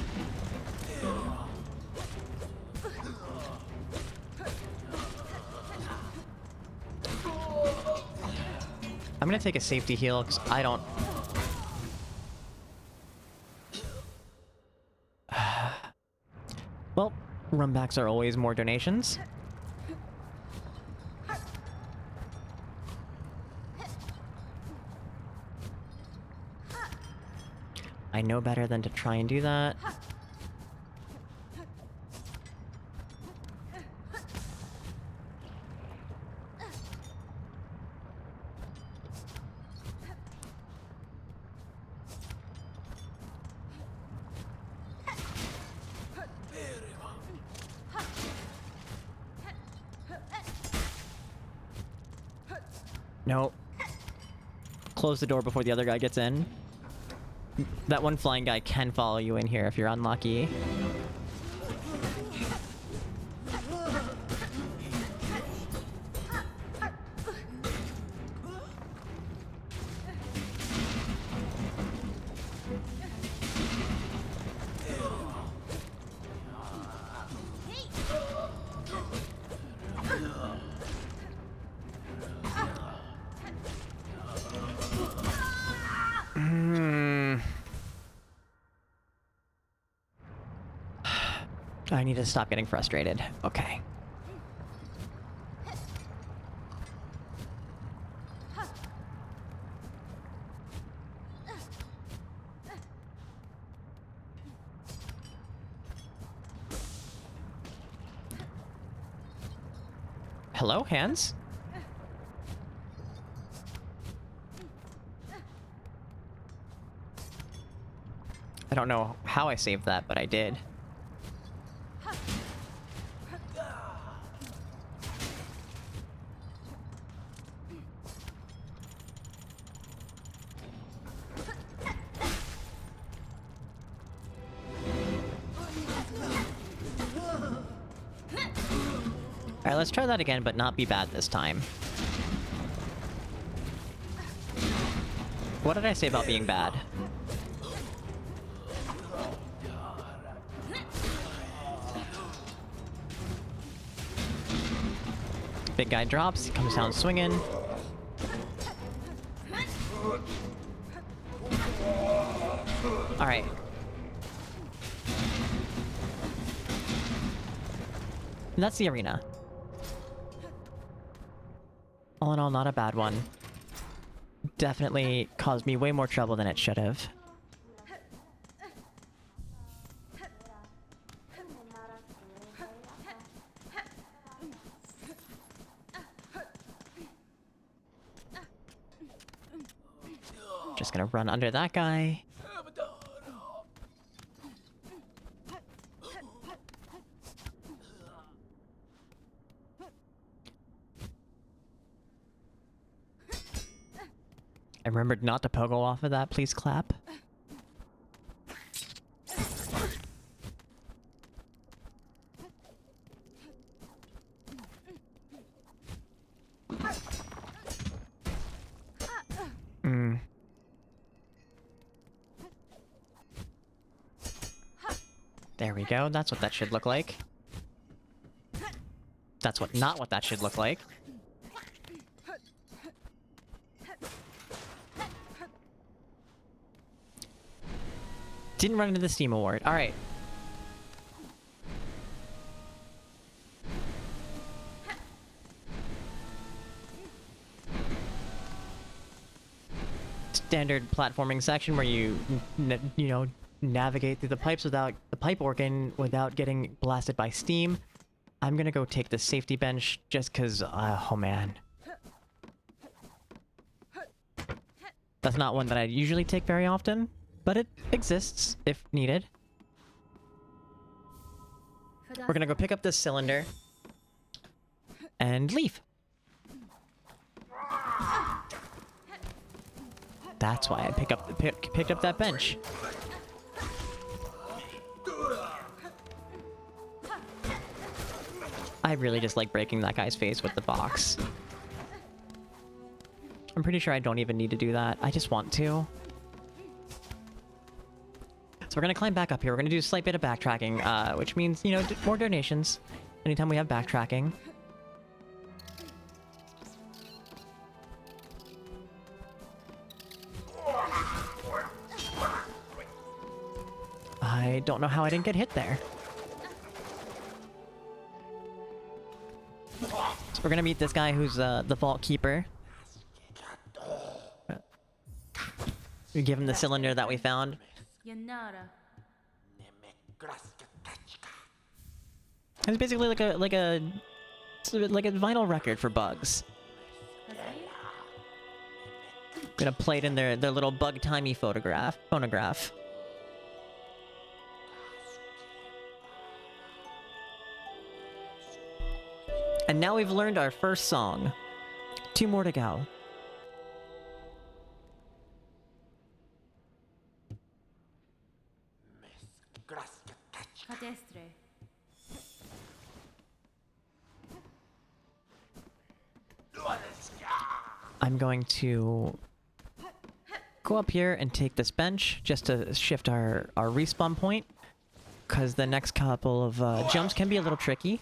I'm gonna take a safety heal, because I don't... Well, runbacks are always more donations. I know better than to try and do that. Nope. Close the door before the other guy gets in. That one flying guy can follow you in here if you're unlucky. I need to stop getting frustrated. Okay. Hello, hands? I don't know how I saved that, but I did. Alright, let's try that again, but not be bad this time. What did I say about being bad? Big guy drops, he comes down swinging. Alright. And that's the arena. All in all, not a bad one. Definitely caused me way more trouble than it should have. Just gonna run under that guy. I remembered not to pogo off of that, please clap. There we go, that's what that should look like. That's not what that should look like. Didn't run into the Steam Award. Alright. standard platforming section where you navigate through the pipes without the pipe organ without getting blasted by steam. I'm gonna go take the safety bench just because, oh man. That's not one that I usually take very often, but it exists if needed. We're gonna go pick up this cylinder and leave. That's why I picked up that bench. I really just like breaking that guy's face with the box. I'm pretty sure I don't even need to do that. I just want to. So we're gonna climb back up here. We're gonna do a slight bit of backtracking, which means, you know, more donations anytime we have backtracking. I don't know how I didn't get hit there. So we're gonna meet this guy who's the vault keeper. We give him the cylinder that we found. It's basically like a vinyl record for bugs. Gonna play it in their little bug timey phonograph. And now we've learned our first song. 2 more to go. I'm going to go up here and take this bench just to shift our respawn point, because the next couple of jumps can be a little tricky.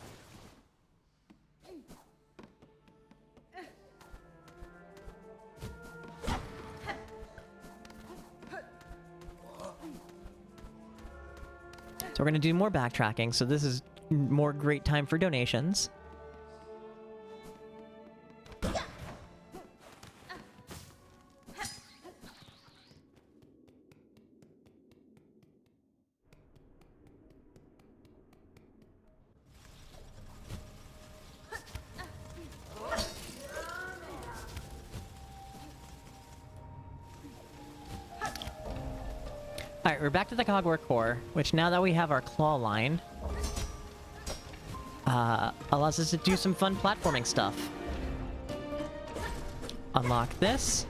So we're going to do more backtracking, so this is more great time for donations. Alright, we're back to the Cogwork core, which now that we have our claw line, allows us to do some fun platforming stuff. Unlock this.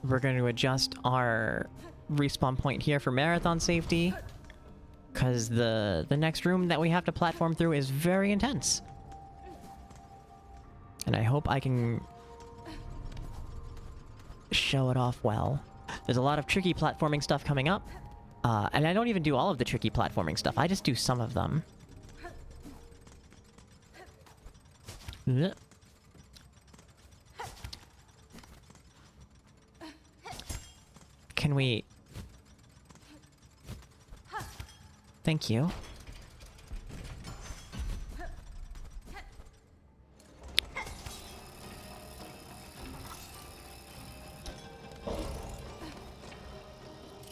We're going to adjust our respawn point here for marathon safety, because the next room that we have to platform through is very intense. And I hope I can show it off well. There's a lot of tricky platforming stuff coming up. And I don't even do all of the tricky platforming stuff. I just do some of them. Can we... Thank you.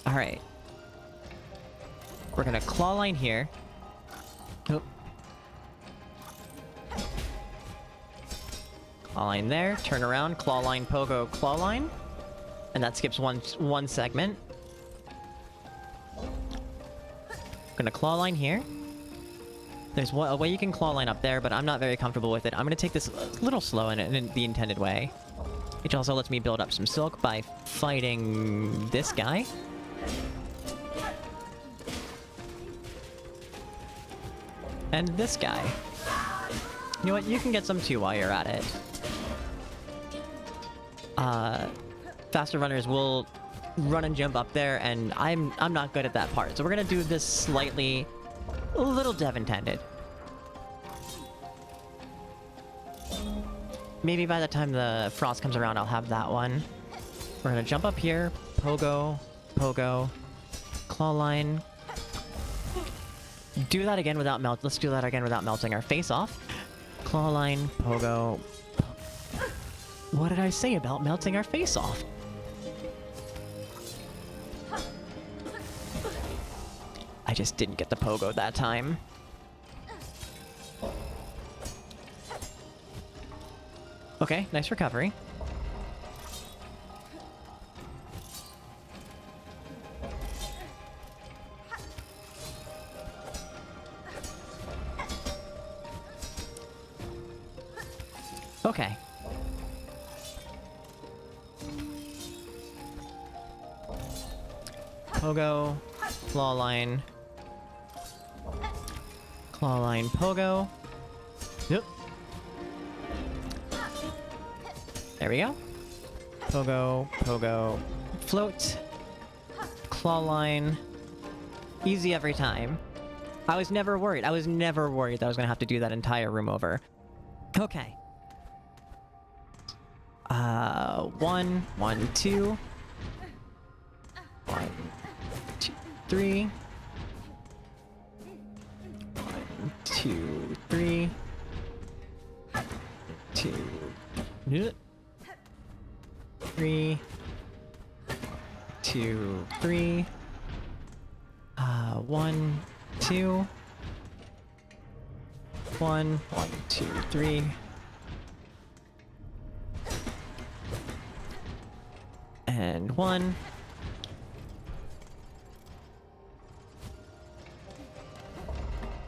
Alright. We're gonna claw line here. Oh. Claw line there, turn around, claw line, pogo, claw line. And that skips one segment. Gonna claw line here. There's a way you can claw line up there, but I'm not very comfortable with it. I'm gonna take this a little slow in the intended way. Which also lets me build up some silk by fighting this guy. And this guy. You know what? You can get some too while you're at it. Faster runners will run and jump up there, and I'm not good at that part. So we're gonna do this slightly, a little dev intended. Maybe by the time the frost comes around, I'll have that one. We're gonna jump up here, pogo, pogo, claw line. Do that again without let's do that again without melting our face off. Claw line, pogo. What did I say about melting our face off? I just didn't get the pogo that time. Okay, nice recovery. Okay. Pogo, claw line. Claw line, pogo. Yep. There we go. Pogo, pogo, float. Claw line. Easy every time. I was never worried. I was never worried that I was gonna have to do that entire room over. Okay. 1, 1, 2. 1, 2, 3. 1, 2, 3. 2. 3. 2, 3. 1, 2. 1, 1, 2, 3. And 1.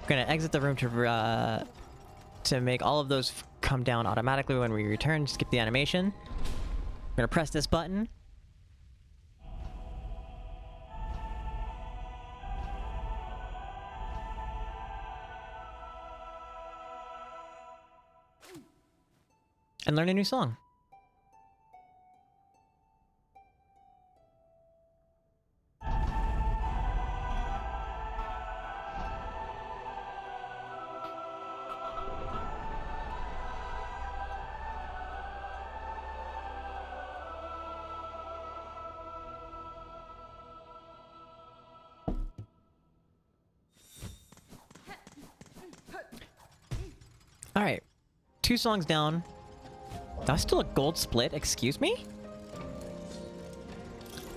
We're gonna exit the room to make all of those come down automatically when we return. Skip the animation. We're gonna press this button. And learn a new song. Alright. 2 songs down. That's still a gold split, excuse me?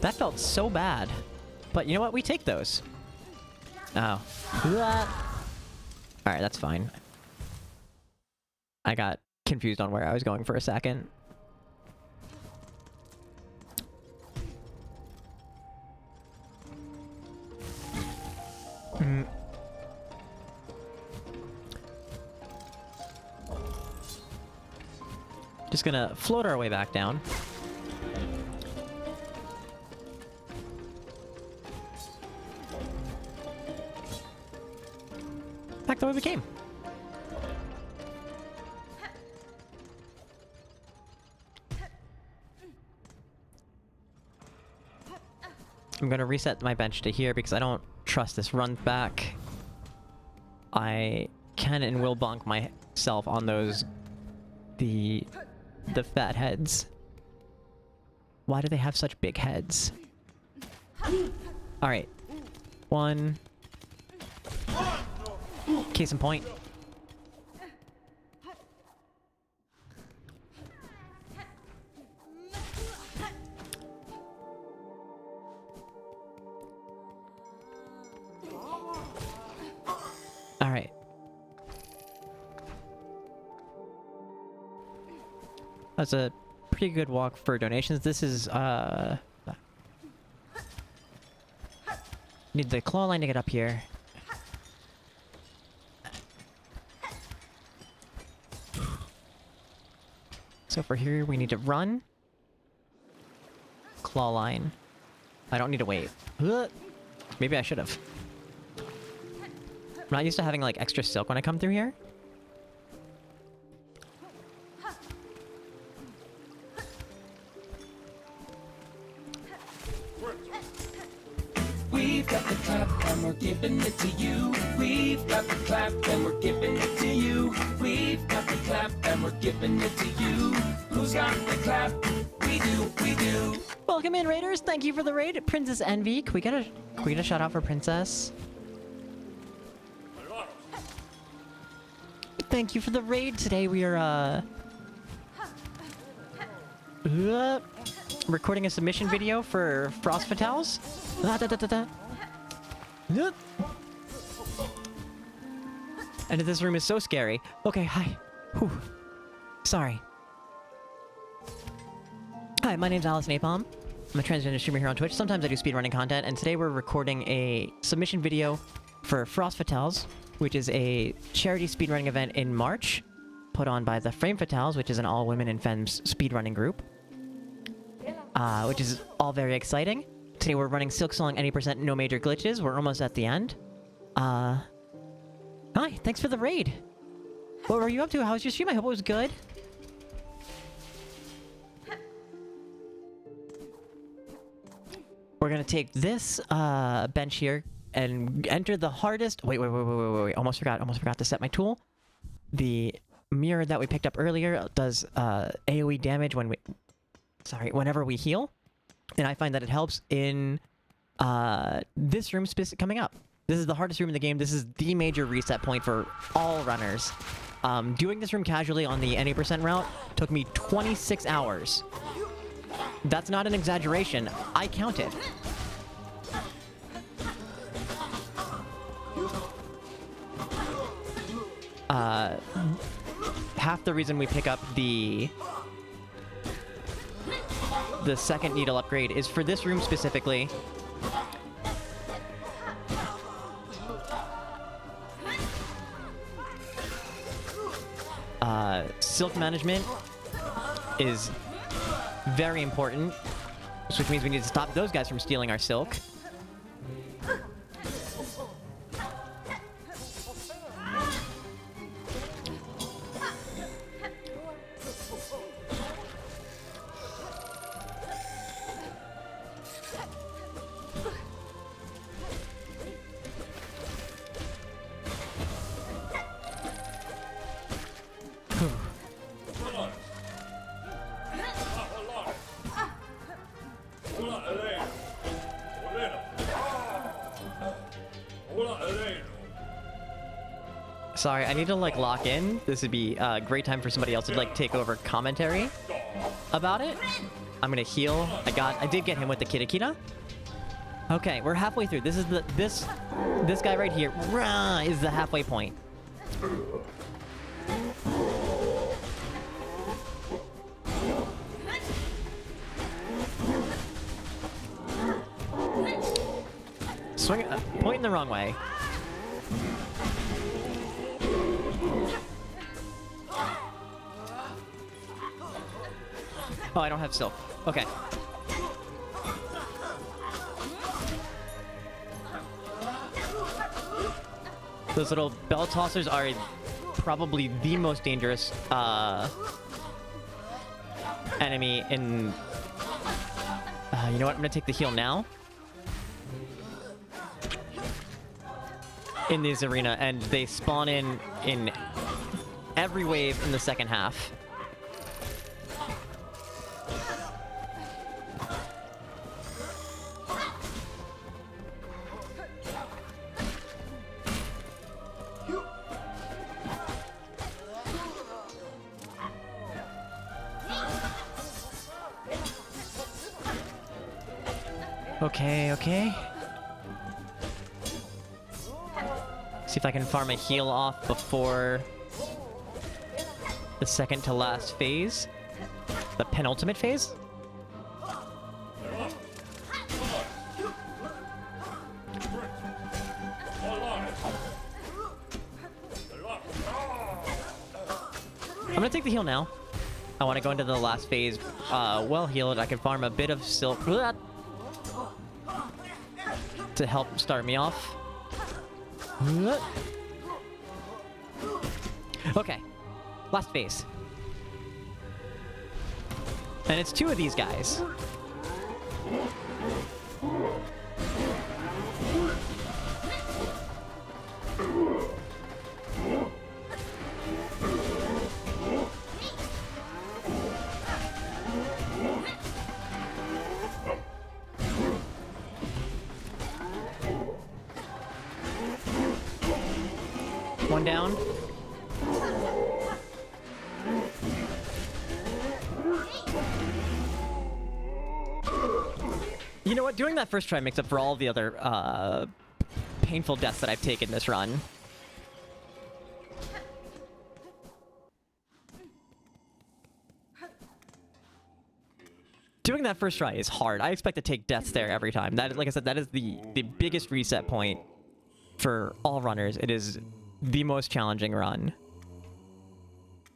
That felt so bad. But you know what? We take those. Oh. Alright, that's fine. I got confused on where I was going for a second. Just gonna float our way back down. Back the way we came. I'm gonna reset my bench to here because I don't trust this run back. I can and will bonk myself on those the fat heads. Why do they have such big heads? Alright. 1. Case in point. Alright. That's a pretty good walk for donations. This is, need the claw line to get up here. So for here, we need to run. Claw line. I don't need to wait. Maybe I should have. I'm not used to having, like, extra silk when I come through here. We've got the clap and we're giving it to you. We've got the clap and we're giving it to you. We've got the clap and we're giving it to you. Who's got the clap? We do, we do. Welcome in, Raiders. Thank you for the raid. Princess Envy. Can we get a shout out for Princess? Thank you for the raid today. We are Recording a submission video for Frost Fatales. And this room is so scary. Okay, hi. Whew. Sorry. Hi, my name's Alice Napalm. I'm a transgender streamer here on Twitch. Sometimes I do speedrunning content, and today we're recording a submission video for Frost Fatales, which is a charity speedrunning event in March, put on by the Frame Fatales, which is an all-women and femmes speedrunning group, which is all very exciting. Today we're running Silksong, any percent, no major glitches. We're almost at the end. Hi, thanks for the raid. What were you up to? How was your stream? I hope it was good. We're gonna take this bench here and enter the hardest. Wait. Almost forgot to set my tool. The mirror that we picked up earlier does AoE damage whenever we heal, and I find that it helps in this room coming up. This is the hardest room in the game. This is the major reset point for all runners. Doing this room casually on the NA% route took me 26 hours. That's not an exaggeration. I counted. Half the reason we pick up the second needle upgrade is for this room specifically. Silk management is very important, which means we need to stop those guys from stealing our silk. Sorry, I need to like lock in. This would be a great time for somebody else to like take over commentary about it. I'm gonna heal. I did get him with the Kitakita. Okay, we're halfway through. This is this guy right here is the halfway point. Pointing the wrong way. Oh, I don't have silk. Okay. Those little bell tossers are probably the most dangerous enemy in... you know what? I'm gonna take the heal now. In this arena, and they spawn in every wave in the second half. Okay. See if I can farm a heal off before the second to last phase. The penultimate phase. I'm gonna take the heal now. I want to go into the last phase well healed. I can farm a bit of silk to help start me off. Okay, last phase. And it's two of these guys. One down. doing that first try makes up for all the other painful deaths that I've taken this run. Doing that first try is hard. I expect to take deaths there every time. That, like I said, that is the biggest reset point for all runners. It is the most challenging run.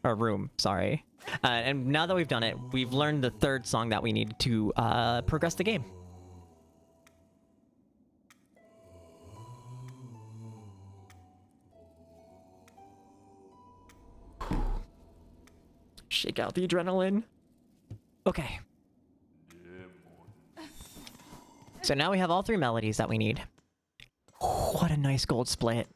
Or room, sorry. And now that we've done it, we've learned the third song that we need to progress the game. Shake out the adrenaline. Okay. So now we have all three melodies that we need. What a nice gold split.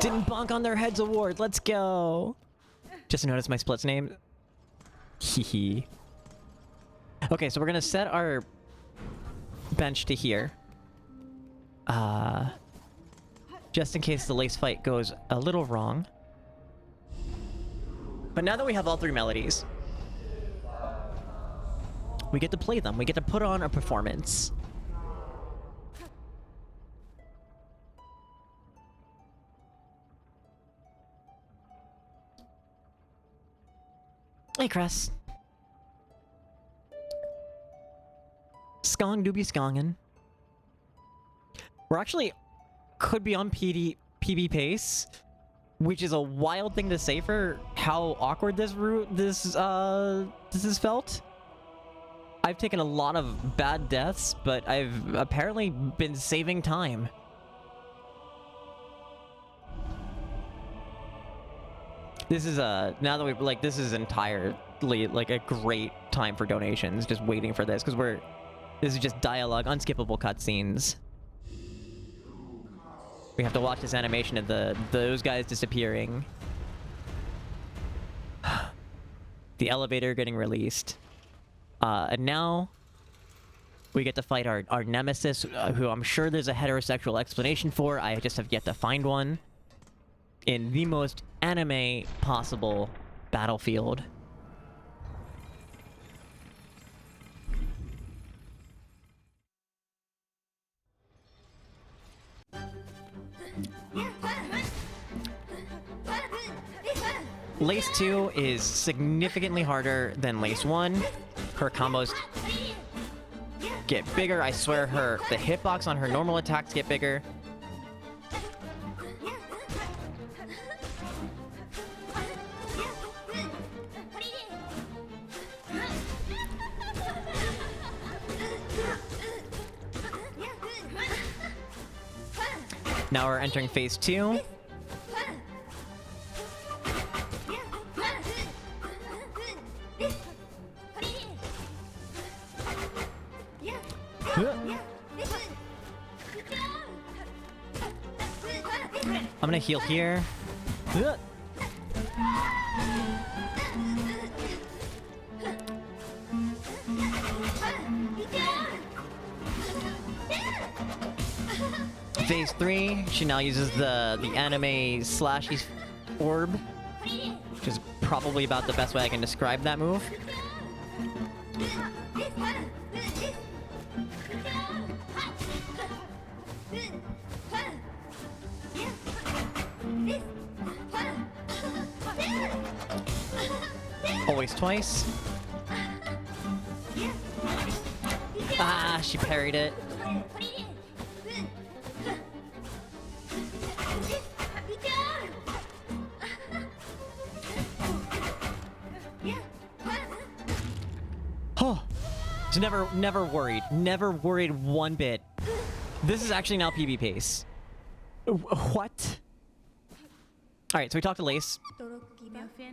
Didn't bonk on their heads award. Let's go. Just notice my split's name. Hehe. Okay, so we're gonna set our bench to here. Just in case the lace fight goes a little wrong. But now that we have all three melodies, we get to play them. We get to put on a performance. Hey, Cress. Skong do be skongin'. We're actually could be on PB pace, which is a wild thing to say for how awkward this is felt. I've taken a lot of bad deaths, but I've apparently been saving time. This is now that we this is entirely like a great time for donations. Just waiting for this because this is just dialogue, unskippable cutscenes. We have to watch this animation of those guys disappearing. The elevator getting released. And now we get to fight our nemesis, who I'm sure there's a heterosexual explanation for. I just have yet to find one. In the most anime possible battlefield. Lace 2 is significantly harder than Lace 1. Her combos get bigger. I swear the hitbox on her normal attacks get bigger. Now we're entering phase 2. I'm gonna heal here. Phase 3, she now uses the anime slashy orb, which is probably about the best way I can describe that move. Always twice. Ah, she parried it. Oh, so never worried. Never worried one bit. This is actually now PB pace. What? Alright, so we talked to Lace.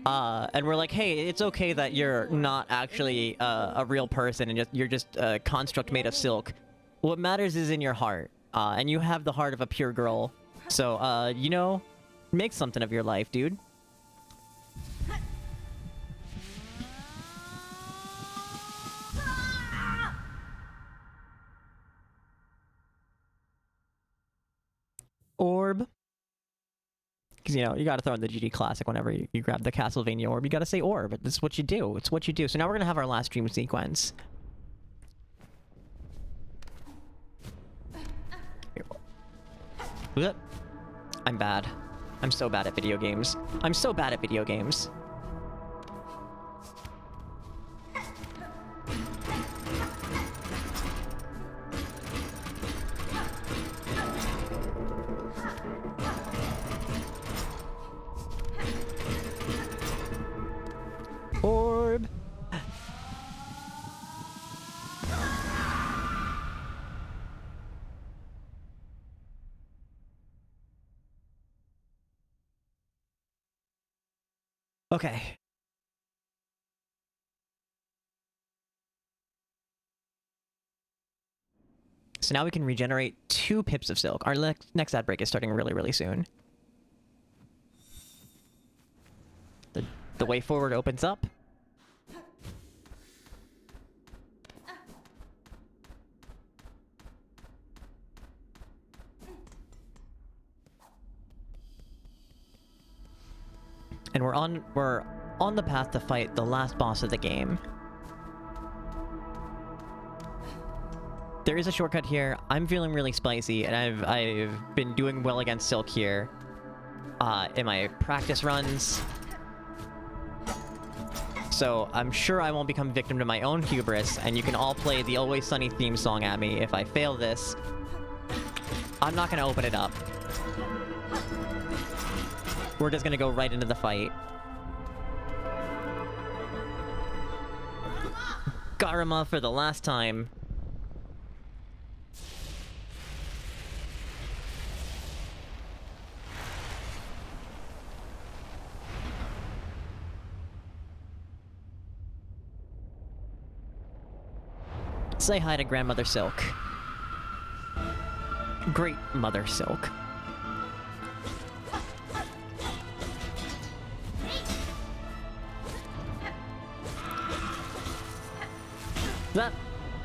And we're like, hey, it's okay that you're not actually a real person and you're just a construct made of silk. What matters is in your heart. And you have the heart of a pure girl. So, you know, make something of your life, dude. Because, you know, you gotta throw in the GG Classic whenever you grab the Castlevania orb. You gotta say orb, but this is what you do. It's what you do. So now we're gonna have our last dream sequence. I'm bad. I'm so bad at video games. I'm so bad at video games. Orb. Okay. So now we can regenerate 2 pips of silk. Our next ad break is starting really, really soon. The way forward opens up. And we're on the path to fight the last boss of the game. There is a shortcut here. I'm feeling really spicy, and I've been doing well against Silk here in my practice runs. So I'm sure I won't become victim to my own hubris, and you can all play the Always Sunny theme song at me if I fail this. I'm not gonna open it up. We're just gonna go right into the fight. Garuma for the last time. Say hi to Grandmother Silk. Great Mother Silk. That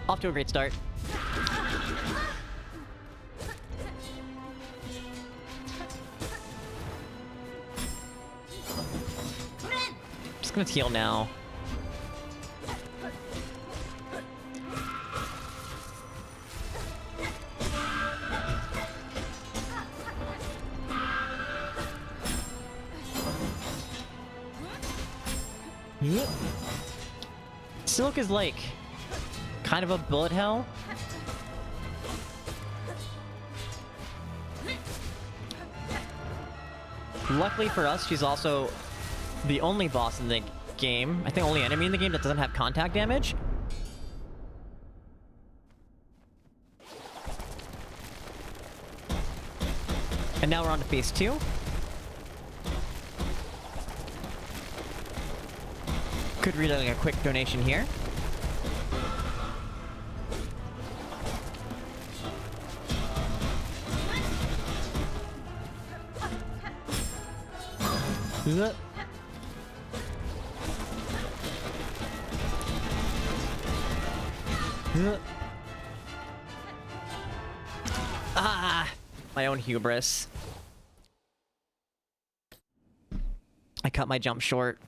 off to a great start. Just gonna heal now. Silk is like kind of a bullet hell. Luckily for us, she's also the only boss in the game, I think only enemy in the game that doesn't have contact damage. And now we're on to phase 2. Could read like a quick donation here. Ah, my own hubris. I cut my jump short.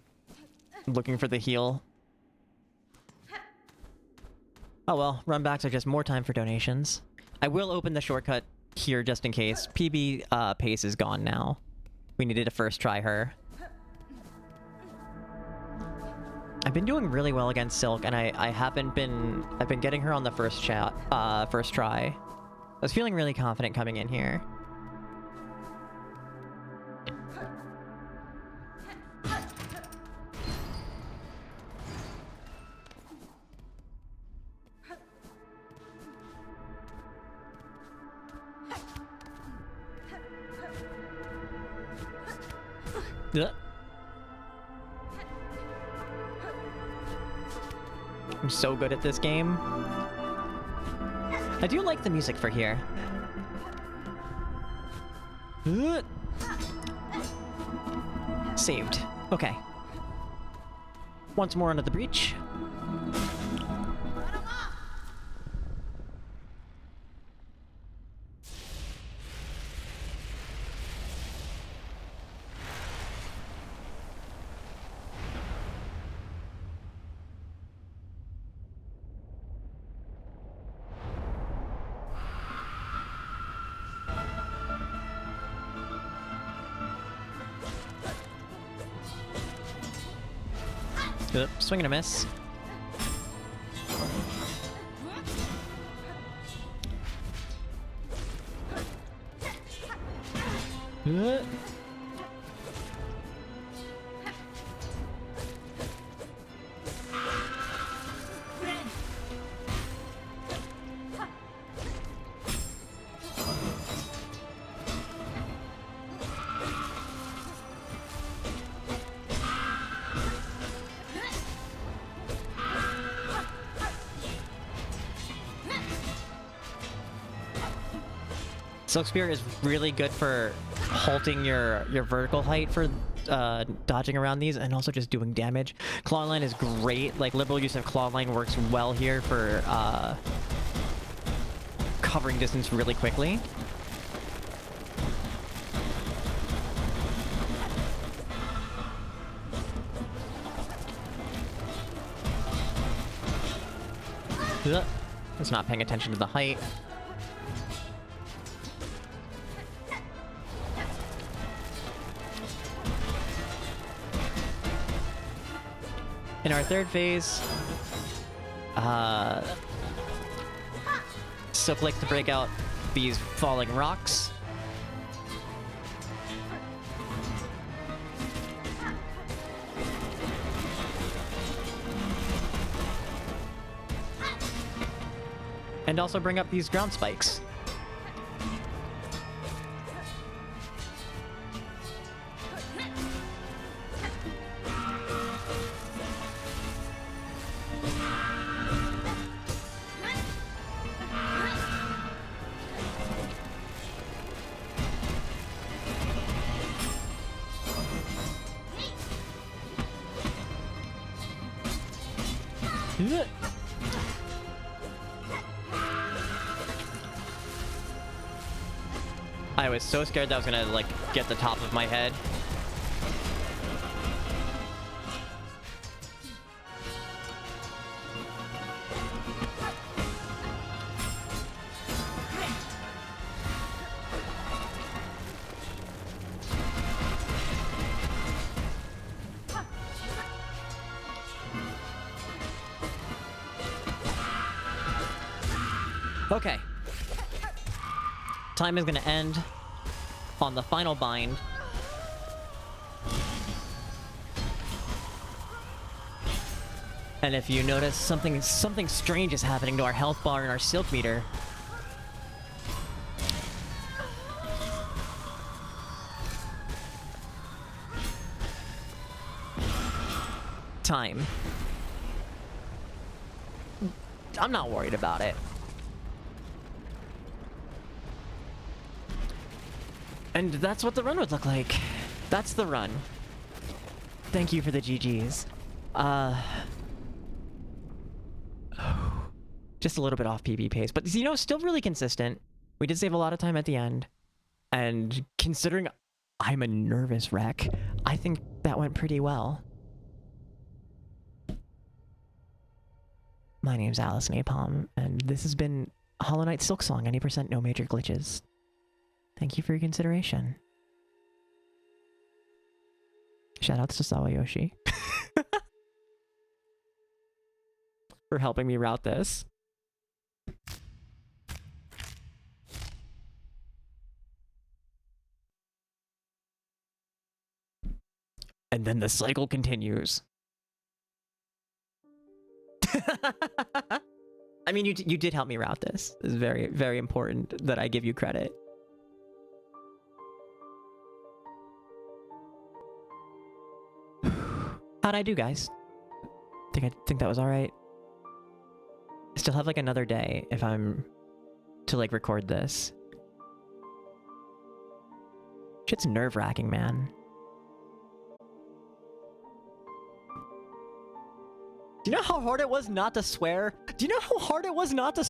Looking for the heal. Oh well, run backs are just more time for donations. I will open the shortcut here just in case. PB pace is gone now. We needed to first try her. I've been doing really well against Silk, and I've been getting her on the first try. I was feeling really confident coming in here. I'm so good at this game. I do like the music for here. Saved. Okay. Once more under the breach. Swing and a miss. Silk Spear is really good for halting your vertical height for dodging around these, and also just doing damage. Claw Line is great. Like, liberal use of Claw Line works well here for covering distance really quickly. It's not paying attention to the height. In our third phase, Silk likes to break out these falling rocks. And also bring up these ground spikes. I was so scared that I was gonna, like, get the top of my head. Okay. Time is gonna end on the final bind. And if you notice, something strange is happening to our health bar and our silk meter. Time. I'm not worried about it. And that's what the run would look like. That's the run. Thank you for the GGs. Just a little bit off PB pace, but you know, still really consistent. We did save a lot of time at the end. And considering I'm a nervous wreck, I think that went pretty well. My name's Alice Napalm, and this has been Hollow Knight Silksong, 90% no major glitches. Thank you for your consideration. Shoutouts to Sawayoshi for helping me route this. And then the cycle continues. I mean, you did help me route this. It's very, very important that I give you credit. How'd I do, guys? I think that was all right. I still have like another day if I'm to like record this. Shit's nerve-wracking, man. Do you know how hard it was not to swear? Do you know how hard it was not to